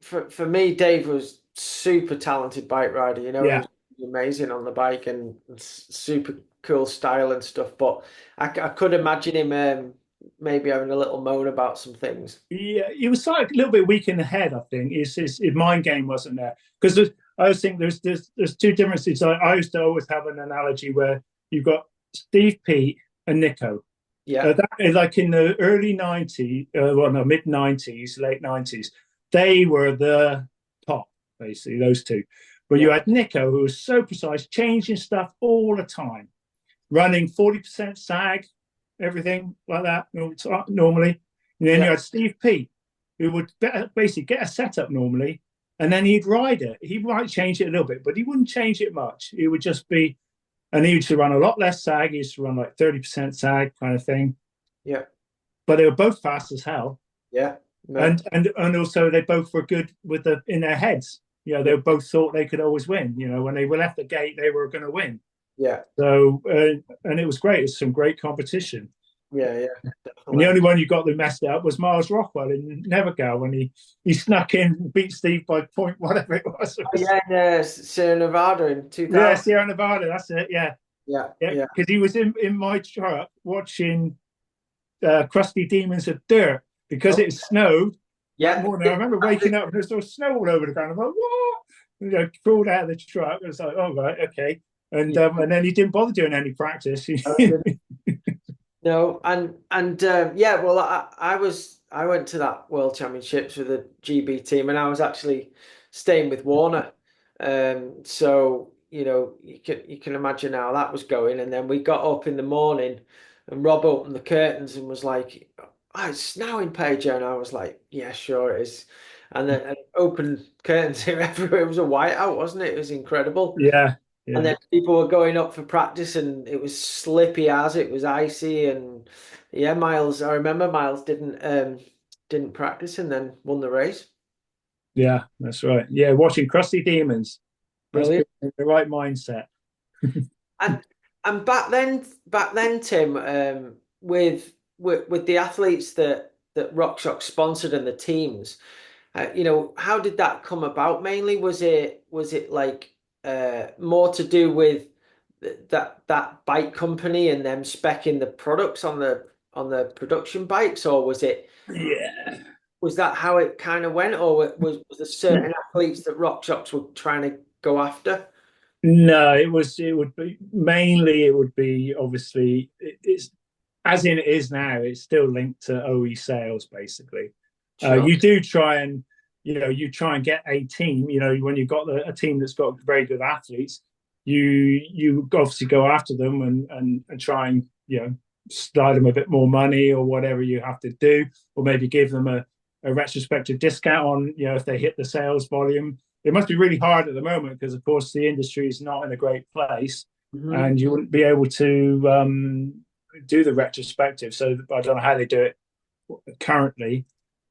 for me, Dave was super talented bike rider. He Yeah, was amazing on the bike and super cool style and stuff. But I could imagine him maybe having a little moan about some things. yeah. He was like a little bit weak in the head. I think his mind game wasn't there because I always think there's two differences. I used to always have an analogy where you've got Steve Pete and Nico. Yeah, That is like in the early 90s, well, no, mid 90s, late 90s, they were the top, basically, those two. But yeah, you had Nico, who was so precise, changing stuff all the time, running 40% sag, everything like that normally. And then yeah, you had Steve Pete, who would basically get a setup normally, and then he'd ride it. He might change it a little bit, but he wouldn't change it much. It would just be and he used to run a lot less sag. He used to run like 30% sag kind of thing. yeah, But they were both fast as hell. yeah. No, And also they both were good with the in their heads. yeah, They both thought they could always win. When they were left the gate, they were going to win. yeah, So and it was great. It was some great competition. yeah, yeah. And the Definitely. only one you got that messed up was Miles Rockwell in Nevergal when he snuck in, beat Steve by point whatever it was. Oh, yeah, in Sierra Nevada in Yeah, 2000. Sierra Nevada. That's it. Yeah, Yeah, yeah. yeah, Because he was in my truck watching Crusty Demons of Dirt because oh, it snowed that yeah. morning. I remember waking up and there's all snow all over the ground. I'm like, what? Crawled out of the truck. I was like, oh, right, okay. And then he didn't bother doing any practice. Yeah. No, and yeah, well, I went to that World Championships with the GB team, and I was actually staying with Warner. So you can imagine how that was going. And then we got up in the morning, and Rob opened the curtains and was like, "Oh, it's snowing, Pedro," and I was like, "Yeah, sure it is." And then opened curtains everywhere. It was a whiteout, wasn't it? It was incredible. Yeah. And yeah, then people were going up for practice and it was slippy as it was icy and yeah, Miles, I remember Miles didn't practice and then won the race. yeah. That's right. Yeah, watching Crusty Demons must be Brilliant. in the right mindset. And and back then, Tim, with the athletes that RockShox sponsored and the teams, how did that come about? Mainly, was it like more to do with that bike company and them specing the products on the production bikes, or Yeah. was that how it kind of went, or was there certain athletes that RockShox were trying to go after? No, it would be mainly it would be obviously it's as in it is now, it's still linked to OE sales basically. Sure. You do try and you try and get a team. When you've got a team that's got very good athletes, you obviously go after them and try and slide them a bit more money or whatever you have to do, or maybe give them a retrospective discount on if they hit the sales volume. It must be really hard at the moment because of course the industry is not in a great place, Hmm. and you wouldn't be able to do the retrospective. So I don't know how they do it currently,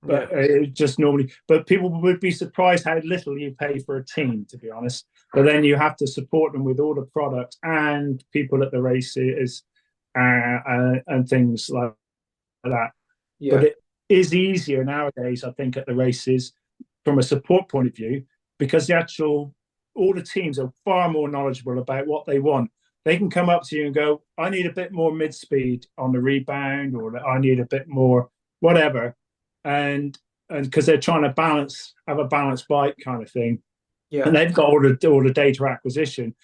Yeah. but it just normally. But people would be surprised how little you pay for a team, to be honest. But then you have to support them with all the products and people at the races and things like that. But Yeah. it is easier nowadays, I think, at the races from a support point of view because the actual all the teams are far more knowledgeable about what they want. They can come up to you and go, "I need a bit more mid speed on the rebound," or "I need a bit more whatever," and because they're trying to have a balanced bike kind of thing, and Yeah. they've got all the data acquisition,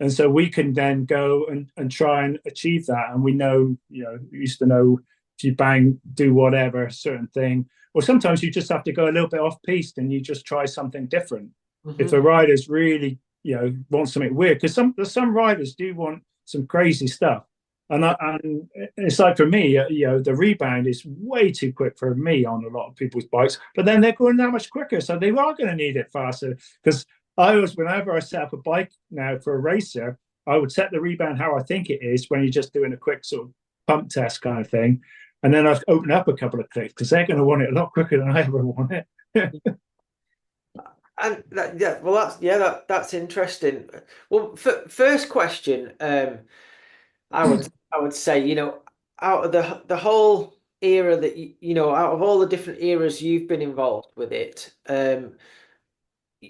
and so we can then go and try and achieve that. And we know, we used to know if you do whatever certain thing, or sometimes you just have to go a little bit off piste and you just try something different. If Hmm. the riders really, want something weird, because some riders do want some crazy stuff. And it's like for me, the rebound is way too quick for me on a lot of people's bikes, but then they're going that much quicker, so they are going to need it faster. Because whenever I set up a bike now for a racer, I would set the rebound how I think it is when you're just doing a quick sort of pump test kind of thing. And then I've opened up a couple of clicks because they're going to want it a lot quicker than I ever want it. And yeah, well, that's interesting. Well, first question, I would say, out of the whole era that out of all the different eras you've been involved with it,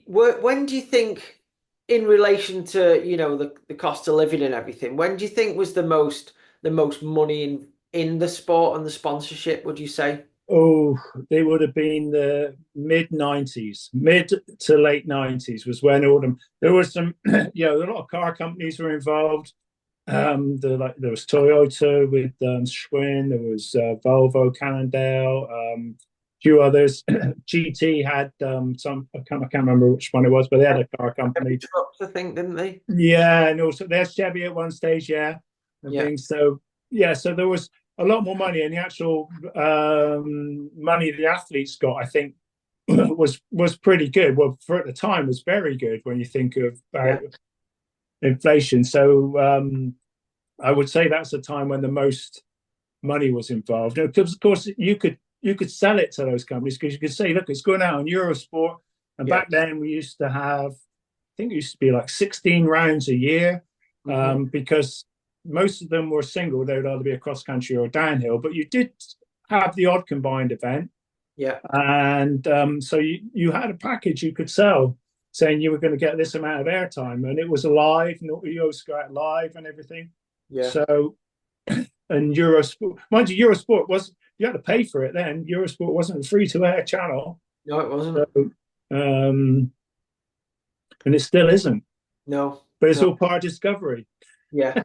when do you think, in relation to the cost of living and everything, when do you think was the most money in the sport and the sponsorship? Would you say? Oh, they would have been the mid 90s, mid to late 90s was when all them. There was some, a lot of car companies were involved. There was Toyota with Schwinn, there was Volvo, Cannondale, a few others. GT had I can't remember which one it was, but they had a car Heavy company. trucks, I think, didn't they? Yeah, and also there's Chevy at one stage, yeah, and Yeah. things. So yeah, so there was a lot more money, and the actual money the athletes got, I think, was pretty good. Well, for at the time, was very good when you think of Yeah. inflation. So I would say that's the time when the most money was involved. Because of course you could sell it to those companies because you could say, look, it's going out on Eurosport, and Yeah. back then we used to have, I think it used to be like 16 rounds a year, Hmm. because most of them were single. They would either be a cross country or downhill, but you did have the odd combined event, Yeah. and so you had a package you could sell saying you were going to get this amount of airtime, and it was live, and you always go out live and everything. Yeah. So, and Eurosport, mind you, Eurosport was, you had to pay for it then. Eurosport wasn't a free to air channel, No, it wasn't. so, um, and it still isn't. No. But it's No. all part of Discovery. Yeah.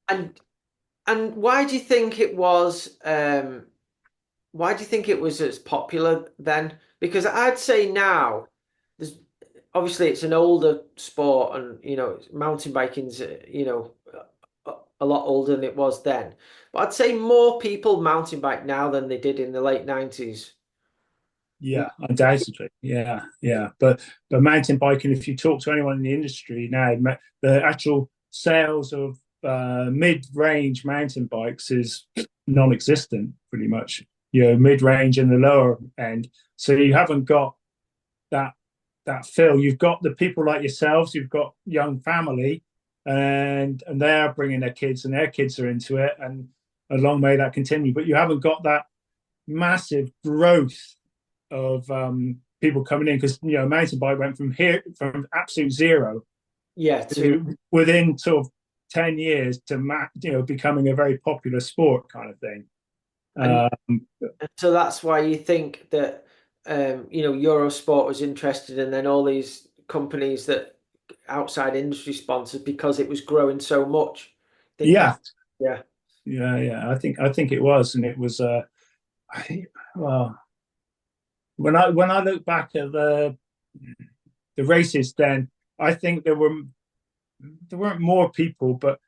And and why do you think it was? Why do you think it was as popular then? Because I'd say now, there's obviously it's an older sport, and mountain biking's a lot older than it was then. But I'd say more people mountain bike now than they did in the late 90s. Yeah, undoubtedly. Yeah, yeah. But mountain biking, if you talk to anyone in the industry now, the actual sales of mid-range mountain bikes is non-existent, pretty much. Mid-range and the lower end. So you haven't got that feel. You've got the people like yourselves. You've got young family, and they're bringing their kids, and their kids are into it, and long may that continue. But you haven't got that massive growth of people coming in, because mountain bike went from absolute zero Yeah, to to within sort of 10 years to becoming a very popular sport kind of thing. and um, so that's why you think that Eurosport was interested, and then all these companies that outside industry sponsors because it was growing so much. Think that, yeah, yeah. yeah, I think it was, and it was I think, well, when I look back at the races then, I think there weren't more people, but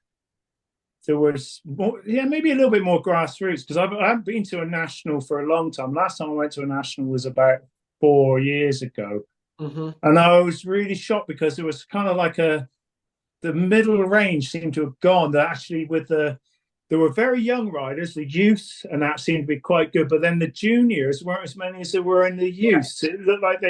there was more, yeah, maybe a little bit more grassroots, because I haven't been to a national for a long time. Last time I went to a national was about 4 years ago, Hmm. and I was really shocked because it was kind of like the middle range seemed to have gone. That actually there were very young riders, the youth, and that seemed to be quite good. But then the juniors weren't as many as there were in the Yeah, youth. It looked like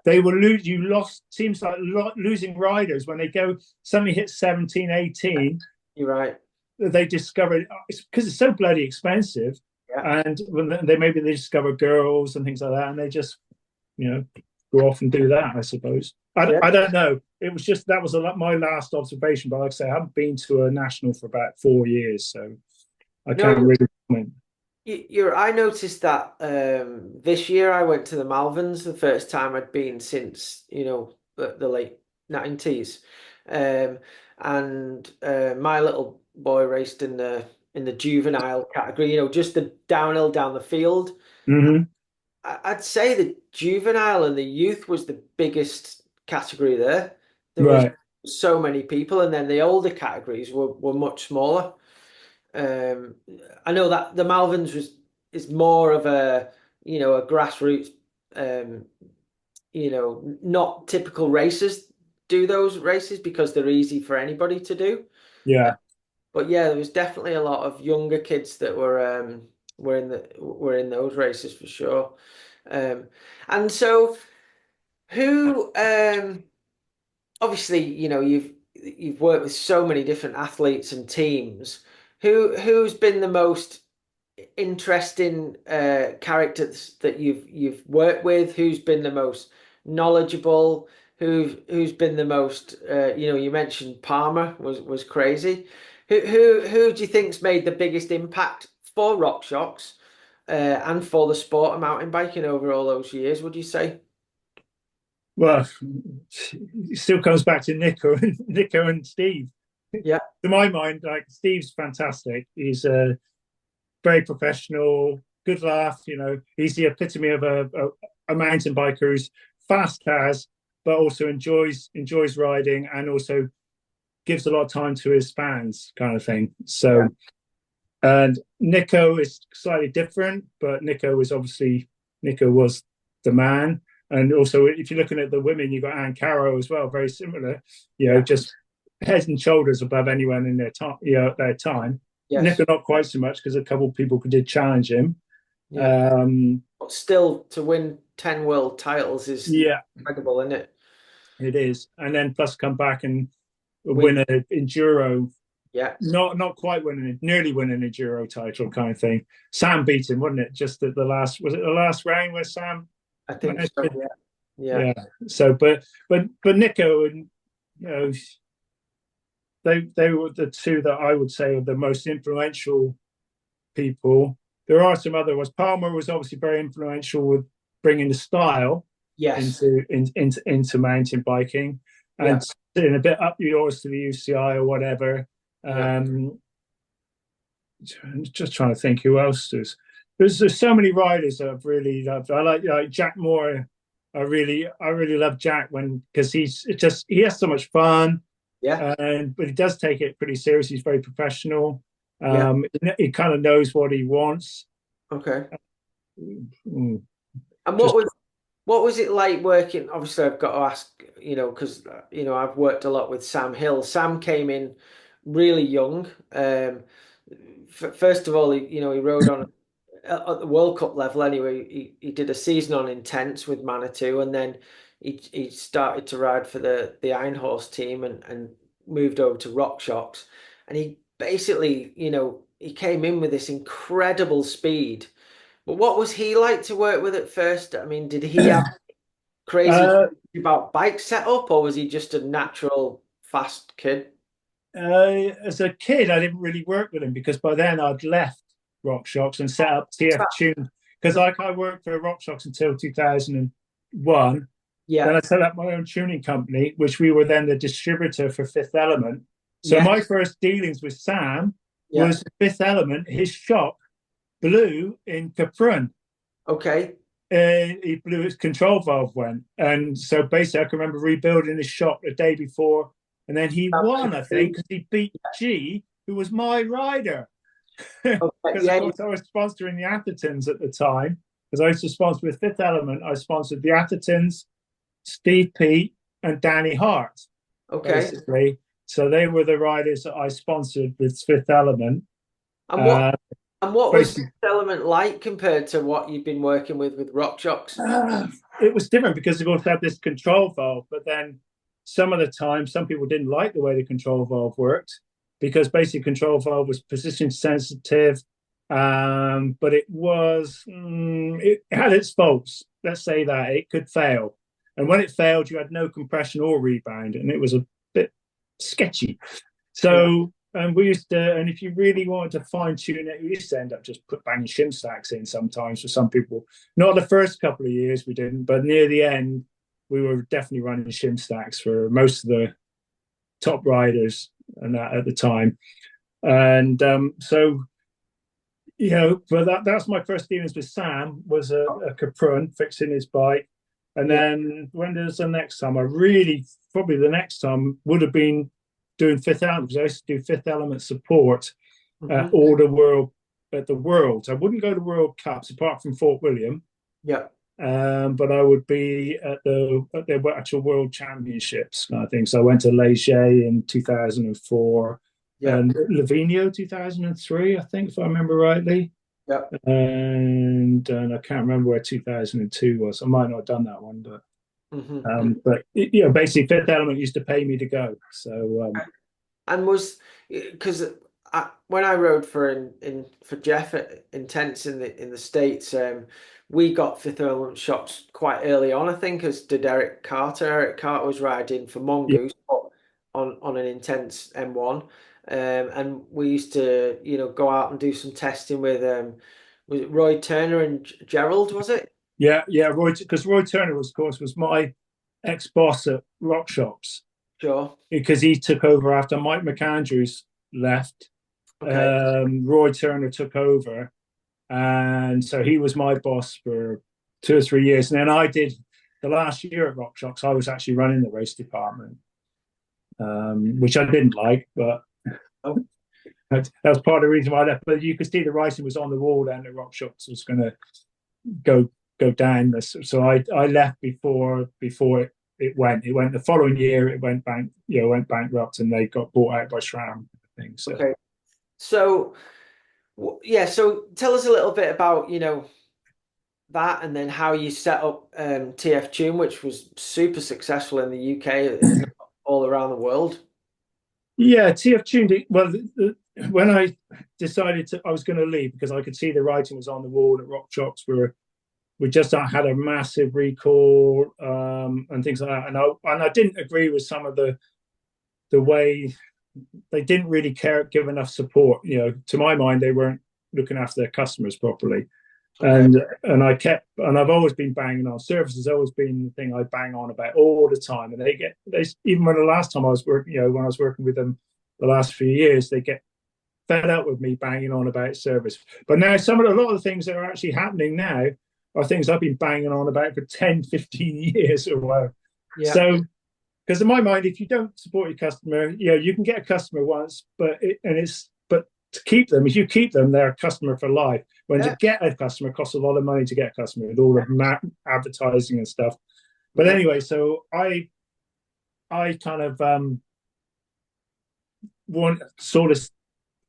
they were you lost. Seems like losing riders when they go suddenly hit 17, 18. you're right. They discover it's because it's so bloody expensive, Yeah. and when they discover girls and things like that, and they just you know go off and do that. I suppose. Yeah. I don't know. It was just that was my last observation. But like I say, I haven't been to a national for about 4 years, so I No, can't really comment. I noticed that this year I went to the Malverns, the first time I'd been since, the late 90s. Um, and my little boy raced in the juvenile category, just the downhill down the field. Mm-hmm. I'd say the juvenile and the youth was the biggest category there. There was Right. so many people, and then the older categories were much smaller. Um, I know that the Malverns is more of a grassroots, um, not typical racers do those races because they're easy for anybody to do. Yeah. But yeah, there was definitely a lot of younger kids that were in those races for sure. Um, and so who obviously, you've worked with so many different athletes and teams. Who's been the most interesting characters that you've worked with? Who's been the most knowledgeable? Who's been the most you mentioned Palmer was crazy. Who do you think's made the biggest impact for RockShox and for the sport of mountain biking over all those years, would you say? Well, it still comes back to Nico and Steve. Yeah, To my mind, like Steve's fantastic. He's very professional, good laugh. He's the epitome of a mountain biker who's fast as, but also enjoys riding, and also gives a lot of time to his fans, kind of thing. yeah, So, and Nico is slightly different, but Nico was the man. And also, if you're looking at the women, you've got Anne Caro as well, very similar. yeah, Just head and shoulders above anyone in their time. Their time. yes, Nico not quite so much, because a couple of people did challenge him. yeah. Um, But still, to win 10 world titles is yeah, incredible, isn't it? it is. And then plus come back and Win, win an enduro, yeah, not quite winning, nearly winning a enduro title kind of thing. Sam beat him, wasn't it? Just at the last, was it the last round where Sam I think managed so. to, Yeah, yeah, yeah. So, but Nico and you know they were the two that I would say are the most influential people. There are some other ones. Palmer was obviously very influential with bringing the style yes, into mountain biking, yeah, and sitting a bit up yours to the UCI or whatever. yeah, Um, just trying to think who else there's so many riders that I've really loved. I like Jack Moore. I really love Jack because he has so much fun, yeah, but he does take it pretty serious. He's very professional. yeah. He kind of knows what he wants. Okay. Mm, And just What was it like working? Obviously, I've got to ask, because I've worked a lot with Sam Hill. Sam came in really young. First of all, he rode on at the World Cup level anyway. He did a season on Intense with Manitou, and then he started to ride for the Iron Horse team and moved over to Rock Shops. And he basically, he came in with this incredible speed. But what was he like to work with at first? I mean, did he have crazy Uh, about bike setup, or was he just a natural fast kid? as a kid, I didn't really work with him because by then I'd left Rock Shocks and set up TF Tune because I worked for Rock Shocks until 2001. Then Yeah, I set up my own tuning company, which we were then the distributor for Fifth Element. So yeah, my first dealings with Sam yeah. was Fifth Element. His shop blew in Capron. Okay. He blew his control valve went, and so basically I can remember rebuilding his shop the day before, and then he won, I think, because he beat G, who was my rider. Okay. Because of Yeah. course I was sponsoring the Athertons at the time, because I used to sponsor with Fifth Element. I sponsored the Athertons, Steve Pete, and Danny Hart, Okay. basically. So they were the riders that I sponsored with Fifth Element. And what Uh, and what was this basically, element like compared to what you've been working with Rock Shocks? uh, it was different because of course they had this control valve, but then some of the time some people didn't like the way the control valve worked because basically control valve was position sensitive, but it had its faults. Let's say that it could fail, and when it failed, you had no compression or rebound, and it was a bit sketchy. Yeah. So, and we used to, and if you really wanted to fine tune it, you used to end up just put banging shim stacks in sometimes for some people. Not the first couple of years we didn't, but near the end, we were definitely running shim stacks for most of the top riders and that at the time. And so, but that's my first dealings with Sam was a Caprun fixing his bike. And Yeah. then when there's the next time, I really probably the next time would have been doing Fifth Element because I used to do Fifth Element support at Hmm. all the world at the Worlds. I wouldn't go to World Cups apart from Fort William, Yeah. but I would be at the actual World Championships kind of thing. So I went to Leger in 2004 Yeah. and Livigno 2003, I think, if I remember rightly. Yeah. And I can't remember where 2002 was. I might not have done that one, but Hmm. basically Fifth Element used to pay me to go. So And was because when I rode for in for Jeff at Intense in the States, we got Fifth Element shops quite early on. I think as did Eric Carter. Eric Carter was riding for yeah, Mongoose on an Intense M1, and we used to go out and do some testing with was it Roy Turner and Gerald? Was it? yeah. Roy Turner was, of course, was my ex boss at Rock Shops Sure. because he took over after Mike McAndrews left. Okay. Roy Turner took over, and so he was my boss for 2 or 3 years. And then I did the last year at Rock Shops. I was actually running the race department, which I didn't like, but Oh, that was part of the reason why I left. But you could see the writing was on the wall, and the Rock Shops was going to go go down. So I left before it went. It went the following year. It went bankrupt, and they got bought out by SRAM. I think so. okay. So yeah. So tell us a little bit about that and then how you set up TF Tune, which was super successful in the UK, if not all around the world. Yeah, TF tuned it. Well, when I decided I was going to leave because I could see the writing was on the wall at Rock Shops. We just had a massive recall and things like that, and I didn't agree with some of the way they didn't really give enough support. To my mind, they weren't looking after their customers properly. Okay. And I've always been banging on service has always been the thing I bang on about all the time. And they even when the last time I was working, when I was working with them the last few years, they get fed up with me banging on about service. But now a lot of the things that are actually happening now are things I've been banging on about for 10, 15 years or whatever. Yeah. So because in my mind, if you don't support your customer, you can get a customer once, but to keep them, if you keep them, they're a customer for life. When to Yeah. get a customer costs a lot of money to get a customer with all the advertising and stuff. But Yeah. anyway, so I kind of saw this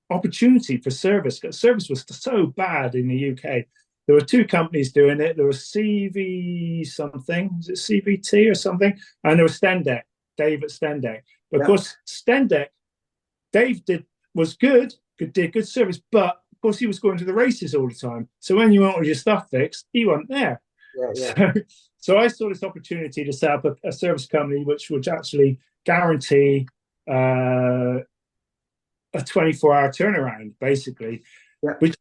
opportunity for service. Service was so bad in the UK. There were two companies doing it. There was CV something, is it CVT or something? And there was Stendek, Dave at Stendek. But of Yeah. course, Stendek, Dave was good, did good service, but of course he was going to the races all the time. So when you wanted your stuff fixed, he wasn't there. Yeah. Yeah. So, so I saw this opportunity to set up a service company which would actually guarantee a 24-hour turnaround, basically, Yeah. which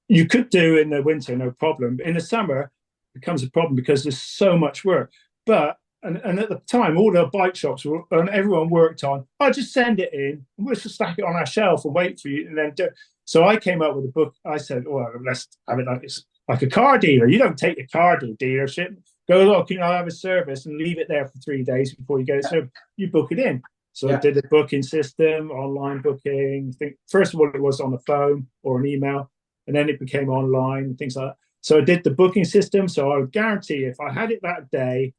you could do in the winter, no problem. In the summer, it becomes a problem because there's so much work. But and at the time, all the bike shops were, and everyone worked on, I just send it in, and we'll just stack it on our shelf and wait for you, and then do. So I came up with a book. I said, well, let's have it like this, like a car dealer. You don't take your car to a dealership. Go, look, I have a service and leave it there for 3 days before you get it served. You book it in. So I Yeah. did a booking system, online booking. I think first of all it was on the phone or an email, and then it became online, things like that. So I did the booking system. So I would guarantee if I had it that day,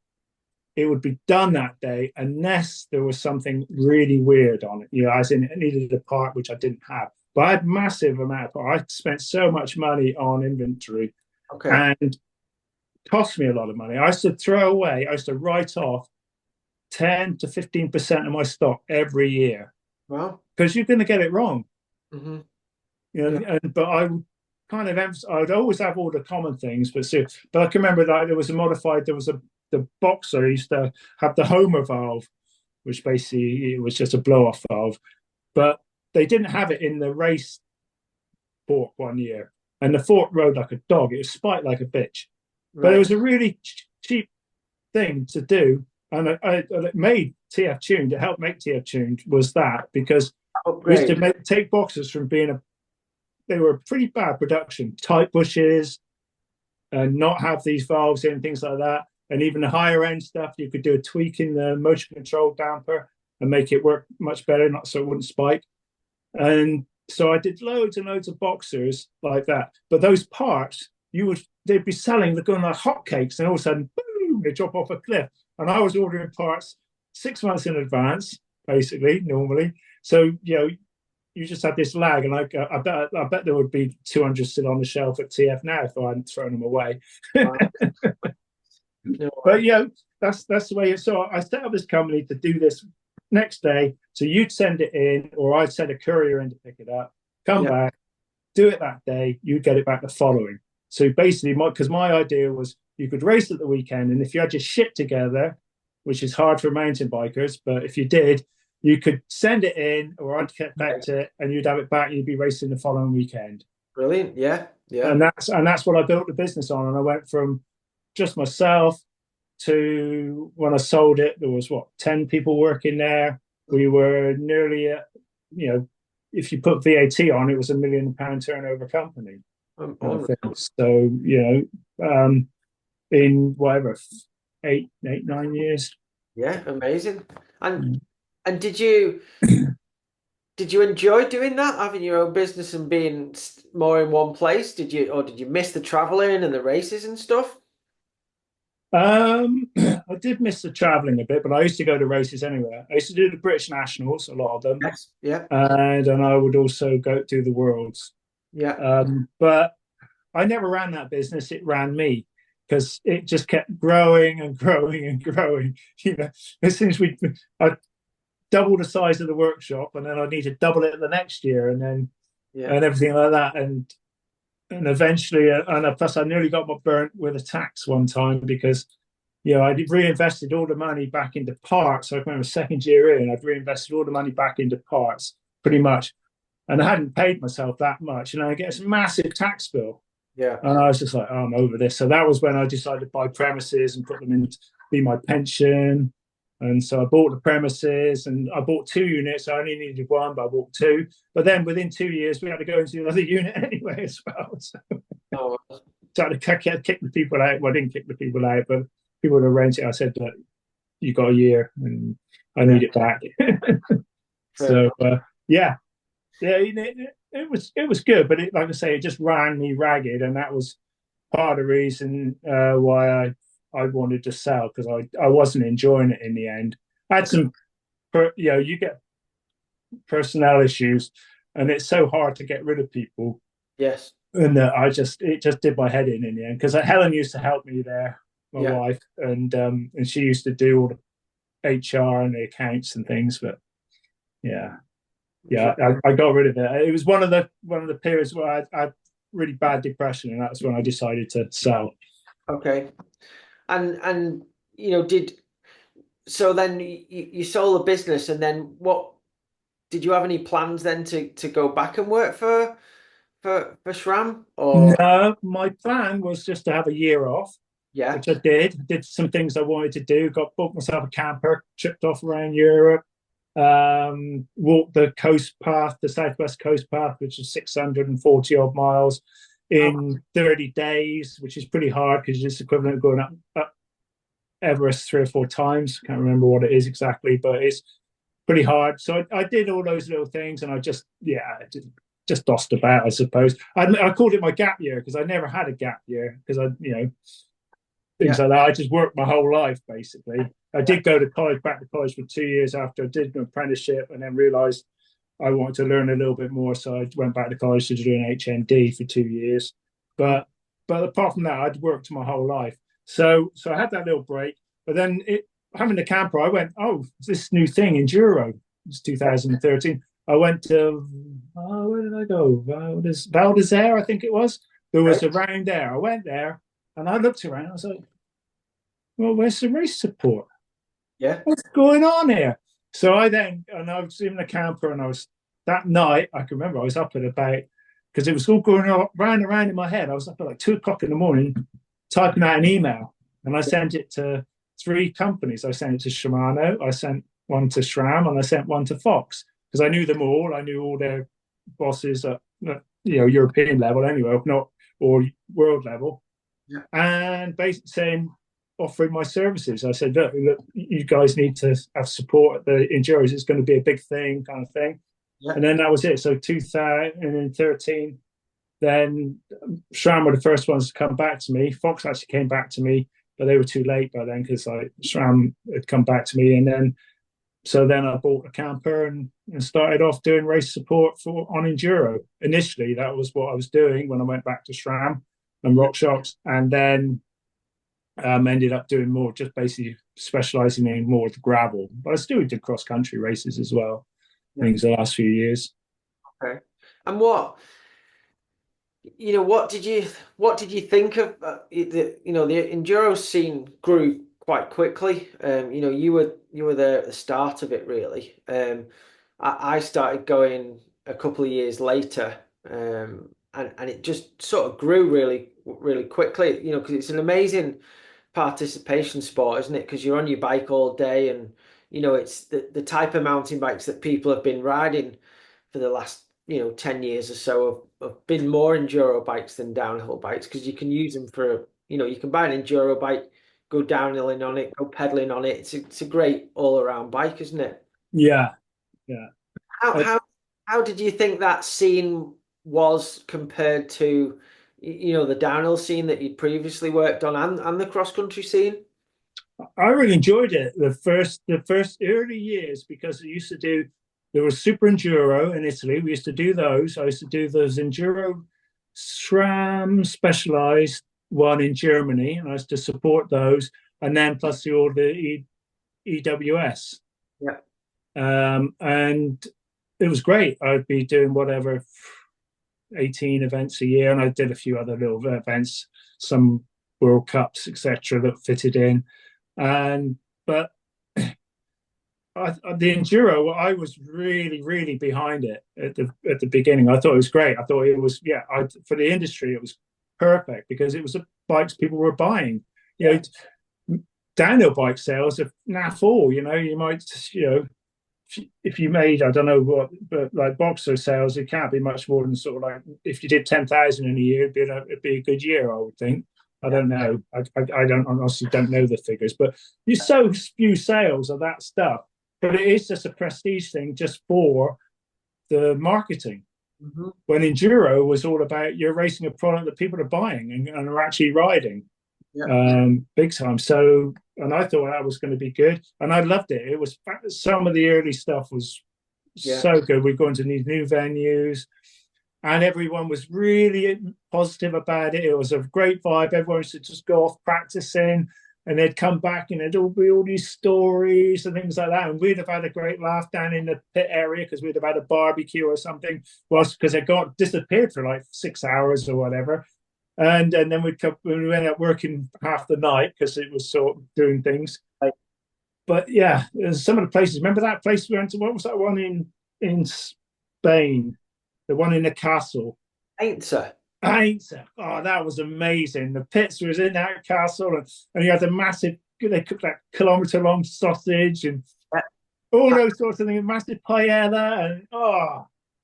it would be done that day, unless there was something really weird on it. As in it needed a part which I didn't have. But I had massive amount of parts. I spent so much money on inventory, Okay. and it cost me a lot of money. I used to throw away. I used to write off 10 to 15% of my stock every year Well. because you're going to get it wrong. Mm-hmm. Yeah. But I kind of I'd always have all the common things, but I can remember that there was the Boxer used to have the Homer valve, which basically it was just a blow off valve, but they didn't have it in the race fork one year, and the fork rode like a dog. It was spiked like a bitch, but it Right. was a really cheap thing to do, and it made TF Tuned. It helped make TF Tuned was that because we used Upgrade. to take boxes from being they were a pretty bad production, tight bushes, and not have these valves in, things like that. And even the higher end stuff, you could do a tweak in the motion control damper and make it work much better, not so it wouldn't spike. And so I did loads and loads of boxers like that. But those parts, they'd be selling, they're going like hotcakes, and all of a sudden, boom, they drop off a cliff. And I was ordering parts 6 months in advance, basically, normally. So, you just had this lag, and I bet there would be 200 still on the shelf at TF now if I hadn't thrown them away. Wow. No But way. that's the way. So I set up this company to do this next day. So you'd send it in, or I'd send a courier in to pick it up, come Yeah. back, do it that day. You'd get it back the following. So basically, because my idea was you could race at the weekend, and if you had your shit together, which is hard for mountain bikers, but if you did, you could send it in, or I'd collect it, and you'd have it back. And you'd be racing the following weekend, Brilliant. Yeah. Yeah. and that's what I built the business on. And I went from just myself to when I sold it, there was 10 people working there. We were nearly if you put VAT on, it was £1 million turnover company. I think so. In whatever 8, 9 years. Yeah. Amazing. And did you enjoy doing that, having your own business and being more in one place? Did you miss the traveling and the races and stuff? I did miss the traveling a bit, but I used to go to races anywhere. I used to do the British Nationals, a lot of them, Yes. Yeah. and I would also go do the Worlds. Yeah. But I never ran that business; it ran me because it just kept growing and growing and growing. As soon as I doubled the size of the workshop, and then I need to double it the next year, and then Yeah. and everything like that, and eventually, and plus I nearly got my burnt with a tax one time because I reinvested all the money back into parts. So I remember second year in, I'd reinvested all the money back into parts pretty much, and I hadn't paid myself that much, and I get this massive tax bill, Yeah. and I was just like, oh, I'm over this. So that was when I decided to buy premises and put them in to be my pension. And so I bought the premises, and I bought 2 units. I only needed one, but I bought two. But then within 2 years, we had to go into another unit anyway as well. Oh, So I had to kick the people out. Well, I didn't kick the people out, but people to rent it. I said, look, you got a year and I yeah. need it back. Fair So, enough. yeah. yeah, it was good, but like I say, it just ran me ragged, and that was part of the reason why I wanted to sell, because I wasn't enjoying it in the end. I had some, you get personnel issues, and it's so hard to get rid of people, Yes. and it just did my head in the end. Because Helen used to help me there, my Yeah. wife, and she used to do all the HR and the accounts and things. But yeah, Okay. yeah, I got rid of it. It was one of the periods where I had really bad depression, and that's when I decided to sell. Okay. And did so then you sold the business, and then what did you have any plans then to go back and work for SRAM or No, my plan was just to have a year off, yeah. which I did. Did some things I wanted to do. Bought myself a camper, tripped off around Europe, walked the coast path, the southwest coast path, which is 640 odd miles Oh, in 30 days, which is pretty hard because it's equivalent of going up Everest 3 or 4 times. Can't remember what it is exactly, but it's pretty hard. So I did all those little things, and just dossed about, I suppose. I called it my gap year because I never had a gap year because things yeah. like that. I just worked my whole life basically. I did go to college, back to college for 2 years after I did an apprenticeship, and then realised I wanted to learn a little bit more. So I went back to college to do an HND for 2 years. Oh, But apart from that, I'd worked my whole life. So I had that little break. But then having the camper, I went, oh, this new thing, Enduro. It's yeah. 2013. I went to, where did I go? Val d'Isere, I think it was. There Okay. was around there. I went there and I looked around. I was like, well, where's the race support? Yeah. What's going on here? So and I was in the camper, and that night, I can remember I was up at about, because it was all going round and around in my head. I was up at like 2 o'clock in the morning typing out an email, and I sent it to 3 companies. I sent it to Shimano, I sent one to SRAM, and I sent one to Fox, because I knew them all. I knew all their bosses at European level anyway, if not or world level, Yeah. and basically saying, offering my services. I said, look, you guys need to have support at the Enduros. It's going to be a big thing, kind of thing. Yeah. And then that was it. So 2013, then SRAM were the first ones to come back to me. Fox actually came back to me, but they were too late by then because SRAM had come back to me. And then I bought a camper and started off doing race support on Enduro. Initially, that was what I was doing when I went back to SRAM and Yeah. RockShox. And then ended up doing more, just basically specializing in more of the gravel. But I still did cross country races as well, Yeah. things the last few years. Okay. And what did you think of the enduro scene grew quite quickly. You were there at the start of it really. I started going a couple of years later, and it just sort of grew really really quickly. Because it's an amazing participation sport, isn't it? Because you're on your bike all day, and it's the type of mountain bikes that people have been riding for the last 10 years or so have been more enduro bikes than downhill bikes, because you can use them for you can buy an enduro bike, go downhilling on it, go pedaling on it. It's a great all-around bike, isn't it? Yeah, yeah. how Uh, how how did you think that scene was compared to the downhill scene that you'd previously worked on, and the cross-country scene? I really enjoyed it the first early years, because I used to do, there was Super Enduro in Italy. We used to do those. I used to do those Enduro SRAM specialized one in Germany, and I used to support those, and then plus all the EWS. Yeah. And it was great. I'd be doing whatever 18 events a year, and I did a few other little events, some World Cups, etc., that fitted in. And but the enduro, I was really, really behind it at the beginning. I thought it was great. I thought it was, for the industry, it was perfect because it was the bikes people were buying. You Yeah. know, downhill bike sales are now full. You might, if you made, I don't know what, but like Boxer sales, it can't be much more than sort of like, if you did 10,000 in a year, it'd be a good year, I would think. I Yeah. don't know. I don't honestly don't know the figures, but there's so few sales of that stuff. But it is just a prestige thing, just for the marketing. Hmm. When enduro was all about you're racing a product that people are buying and are actually riding, Yeah. big time. So, and I thought that was going to be good, and I loved it. It was some of the early stuff was Yeah. so good. We've gone to these new venues, and everyone was really positive about it. It was a great vibe. Everyone should just go off practicing, and they'd come back, and there'd all be all these stories and things like that. And we'd have had a great laugh down in the pit area because we'd have had a barbecue or something. Whilst because it got disappeared for like 6 hours or whatever. And then we ended up working half the night because it was sort of doing things. But yeah, some of the places. Remember that place we went to? What was that one in Spain? The one in the castle. Ain't so. Ainsa. Oh, that was amazing. The pits was in that castle, and you had a massive. They cooked that kilometre long sausage and all those sorts of things. Massive paella and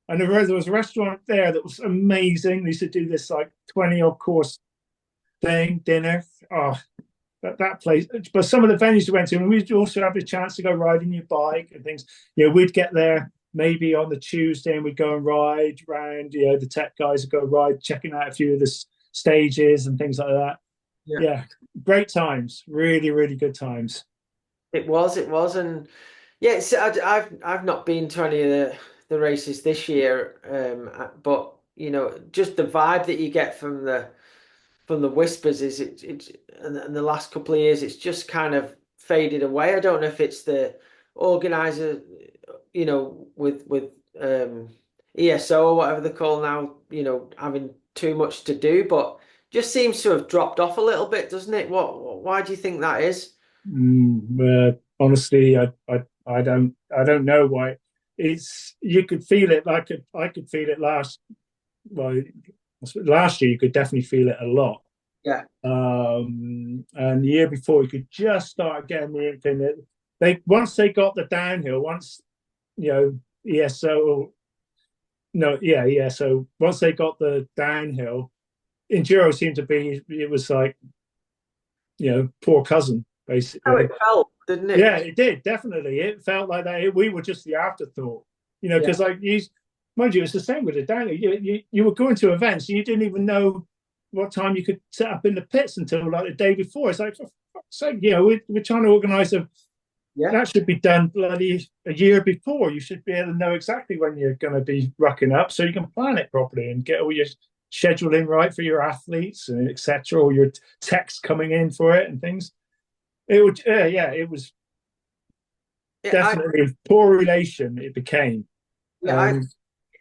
and there was a restaurant there that was amazing. They used to do this like 20 odd course thing dinner. Oh, that place. But some of the venues we went to, and we'd also have a chance to go riding your bike and things. We'd get there maybe on the Tuesday and we'd go and ride around. The tech guys would go ride, checking out a few of the stages and things like that. Yeah. Yeah, great times. Really, really good times. It was, and yeah, I've not been to any of the races this year, but just the vibe that you get from the whispers is it's and the last couple of years it's just kind of faded away. I don't know if it's the organizer, with ESO or whatever they call now, having too much to do, but just seems to have dropped off a little bit, doesn't it? Why do you think that is? Honestly, I don't know why. It's you could feel it. I could feel it well last year. You could definitely feel it a lot. Yeah. And the year before, you could just start getting the inkling that they once they got the downhill, once ESO, no, yeah, yeah. So once they got the downhill, enduro seemed to be it was like poor cousin How it basically. felt, didn't Yeah, it? it did definitely. It felt like that. We were just the afterthought, Yeah. because like mind you, it's the same with the downhill. You were going to events, and you didn't even know what time you could set up in the pits until like the day before. It's like, for fuck's sake, we're trying to organise Yeah. that should be done bloody a year before. You should be able to know exactly when you're going to be rucking up, so you can plan it properly and get all your scheduling right for your athletes and etc. Or your text coming in for it and things. It would, yeah, it was Yeah, definitely poor relation. It became, yeah, and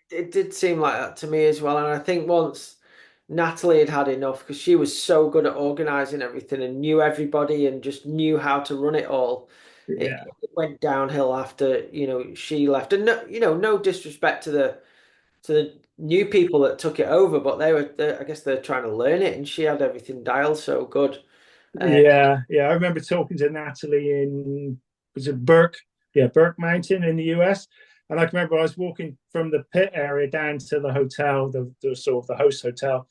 it did seem like that to me as well. And I think once Natalie had enough, because she was so good at organizing everything and knew everybody and just knew how to run it all, yeah, it went downhill after, she left. And no, no disrespect to the new people that took it over, but I guess they're trying to learn it, and she had everything dialed so good. Uh, yeah. I remember talking to Natalie in was it Burke, yeah, Burke Mountain in the US. And I can remember I was walking from the pit area down to the hotel, the sort of the host hotel,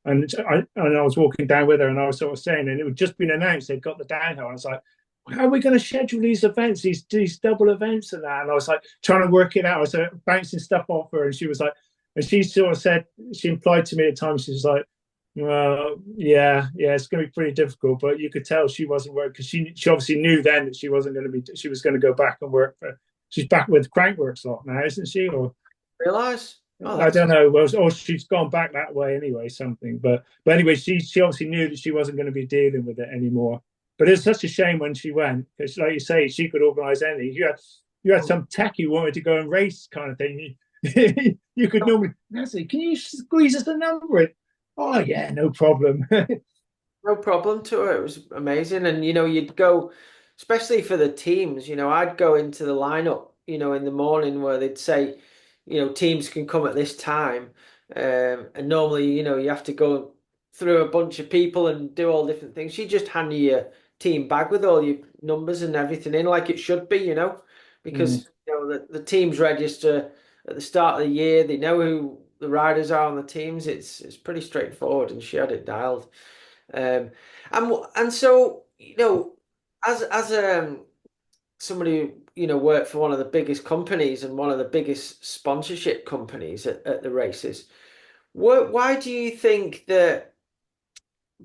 and I was walking down with her, and I was sort of saying, and it had just been announced they'd got the downhill. I was like, how are we going to schedule these events, these double events and that? And I was like trying to work it out. I was bouncing stuff off her, and she was like, and she sort of said, she implied to me at times, she was like, well, yeah, it's going to be pretty difficult. But you could tell she wasn't working because she obviously knew then that she wasn't going to be. She was going to go back and work for. She's back with Crankworks lot now, isn't she? Or Realize? Oh, I that's don't know. Well, or she's gone back that way anyway. Something, but anyway, she obviously knew that she wasn't going to be dealing with it anymore. But it's such a shame when she went because, like you say, she could organise anything. You had some techie who wanted to go and race kind of thing. You could normally, Nancy, can you squeeze us a number in? Oh yeah, no problem. no problem to her. It was amazing. And you'd go, especially for the teams, I'd go into the lineup, in the morning where they'd say, teams can come at this time. And normally, you have to go through a bunch of people and do all different things. She just hand you your team bag with all your numbers and everything in like it should be, Mm, because the teams register at the start of the year. They know who the riders are on the teams. It's pretty straightforward, and she had it dialed. Um, and so as somebody work for one of the biggest companies and one of the biggest sponsorship companies at the races. Why do you think that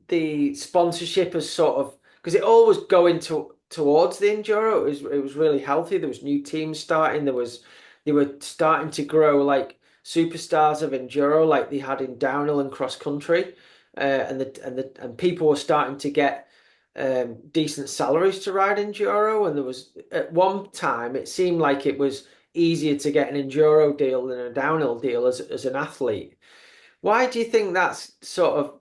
the sponsorship has sort of, because it always going towards the enduro. It was really healthy. There was new teams starting. They were starting to grow like superstars of enduro, like they had in downhill and cross country, and people were starting to get decent salaries to ride enduro. And there was at one time it seemed like it was easier to get an enduro deal than a downhill deal as an athlete. Why do you think that's sort of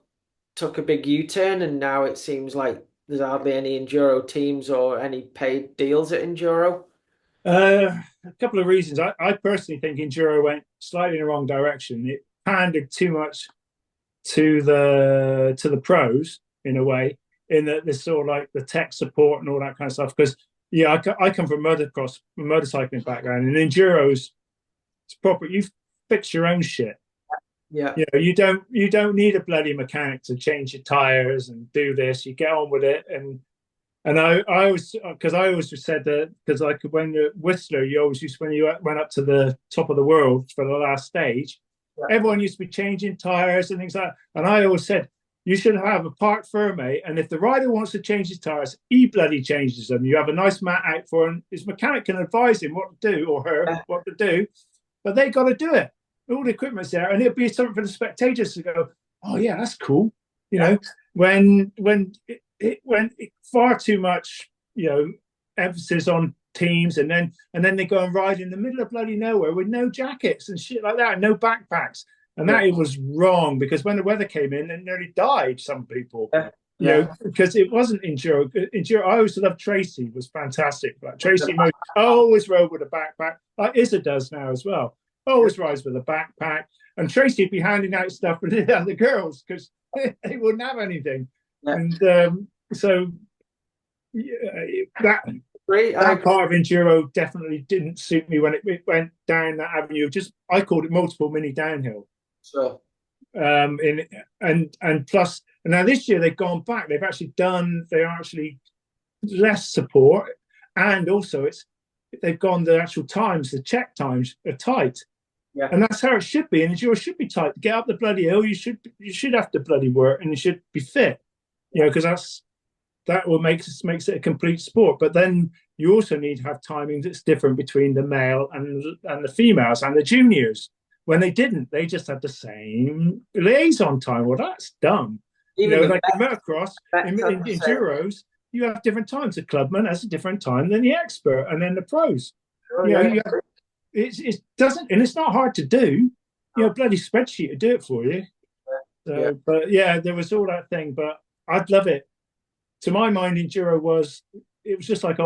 took a big U-turn and now it seems like there's hardly any enduro teams or any paid deals at enduro? A couple of reasons. I personally think enduro went slightly in the wrong direction. It pandered too much to the pros in a way, in that there's sort of like the tech support and all that kind of stuff. Because yeah, I come from motocross, motorcycling background, and enduros it's proper. You fix your own shit. Yeah, You don't need a bloody mechanic to change your tires and do this. You get on with it. And I always, because I always said that, because like when you're Whistler, you always used, when you went up to the top of the world for the last stage, yeah, everyone used to be changing tires and things like that. And I always said, you should have a part firme. And if the rider wants to change his tires, he bloody changes them. You have a nice mat out for him. His mechanic can advise him what to do, or her yeah, what to do, but they got to do it. All the equipment's there. And it'll be something for the spectators to go, oh, yeah, that's cool. You yeah, know, when it went far too much, emphasis on teams, and then they go and ride in the middle of bloody nowhere with no jackets and shit like that, and no backpacks, and yeah, that it was wrong because when the weather came in, they nearly died. Some people, yeah, yeah. because it wasn't enduro. Enduro. I always loved Tracy. Was fantastic. Like Tracy, always rode with a backpack, like Izza does now as well. Always rides with a backpack, and Tracy would be handing out stuff for the other girls because they wouldn't have anything. Yeah. And so yeah, that Great. that part of enduro definitely didn't suit me when it went down that avenue. Just I called it multiple mini downhill. So In and plus, and now this year they've gone back. They're actually less support, and also they've gone the actual times, the check times are tight. yeah, And that's how it should be. And enduro should be tight. Get up the bloody hill, you should have to bloody work, and you should be fit. Because that will makes it a complete sport. But then you also need to have timing that's different between the male and the females and the juniors. When they didn't, they just had the same liaison time. Well, that's dumb. even the Like in motocross, vet in had the same. enduros, you have different times. The clubman has a different time than the expert, and then the pros. Oh, You know, yeah, you have, it doesn't, and it's not hard to do. Bloody spreadsheet to do it for you. yeah. But yeah, there was all that thing. But I'd love it. To my mind, enduro it was just like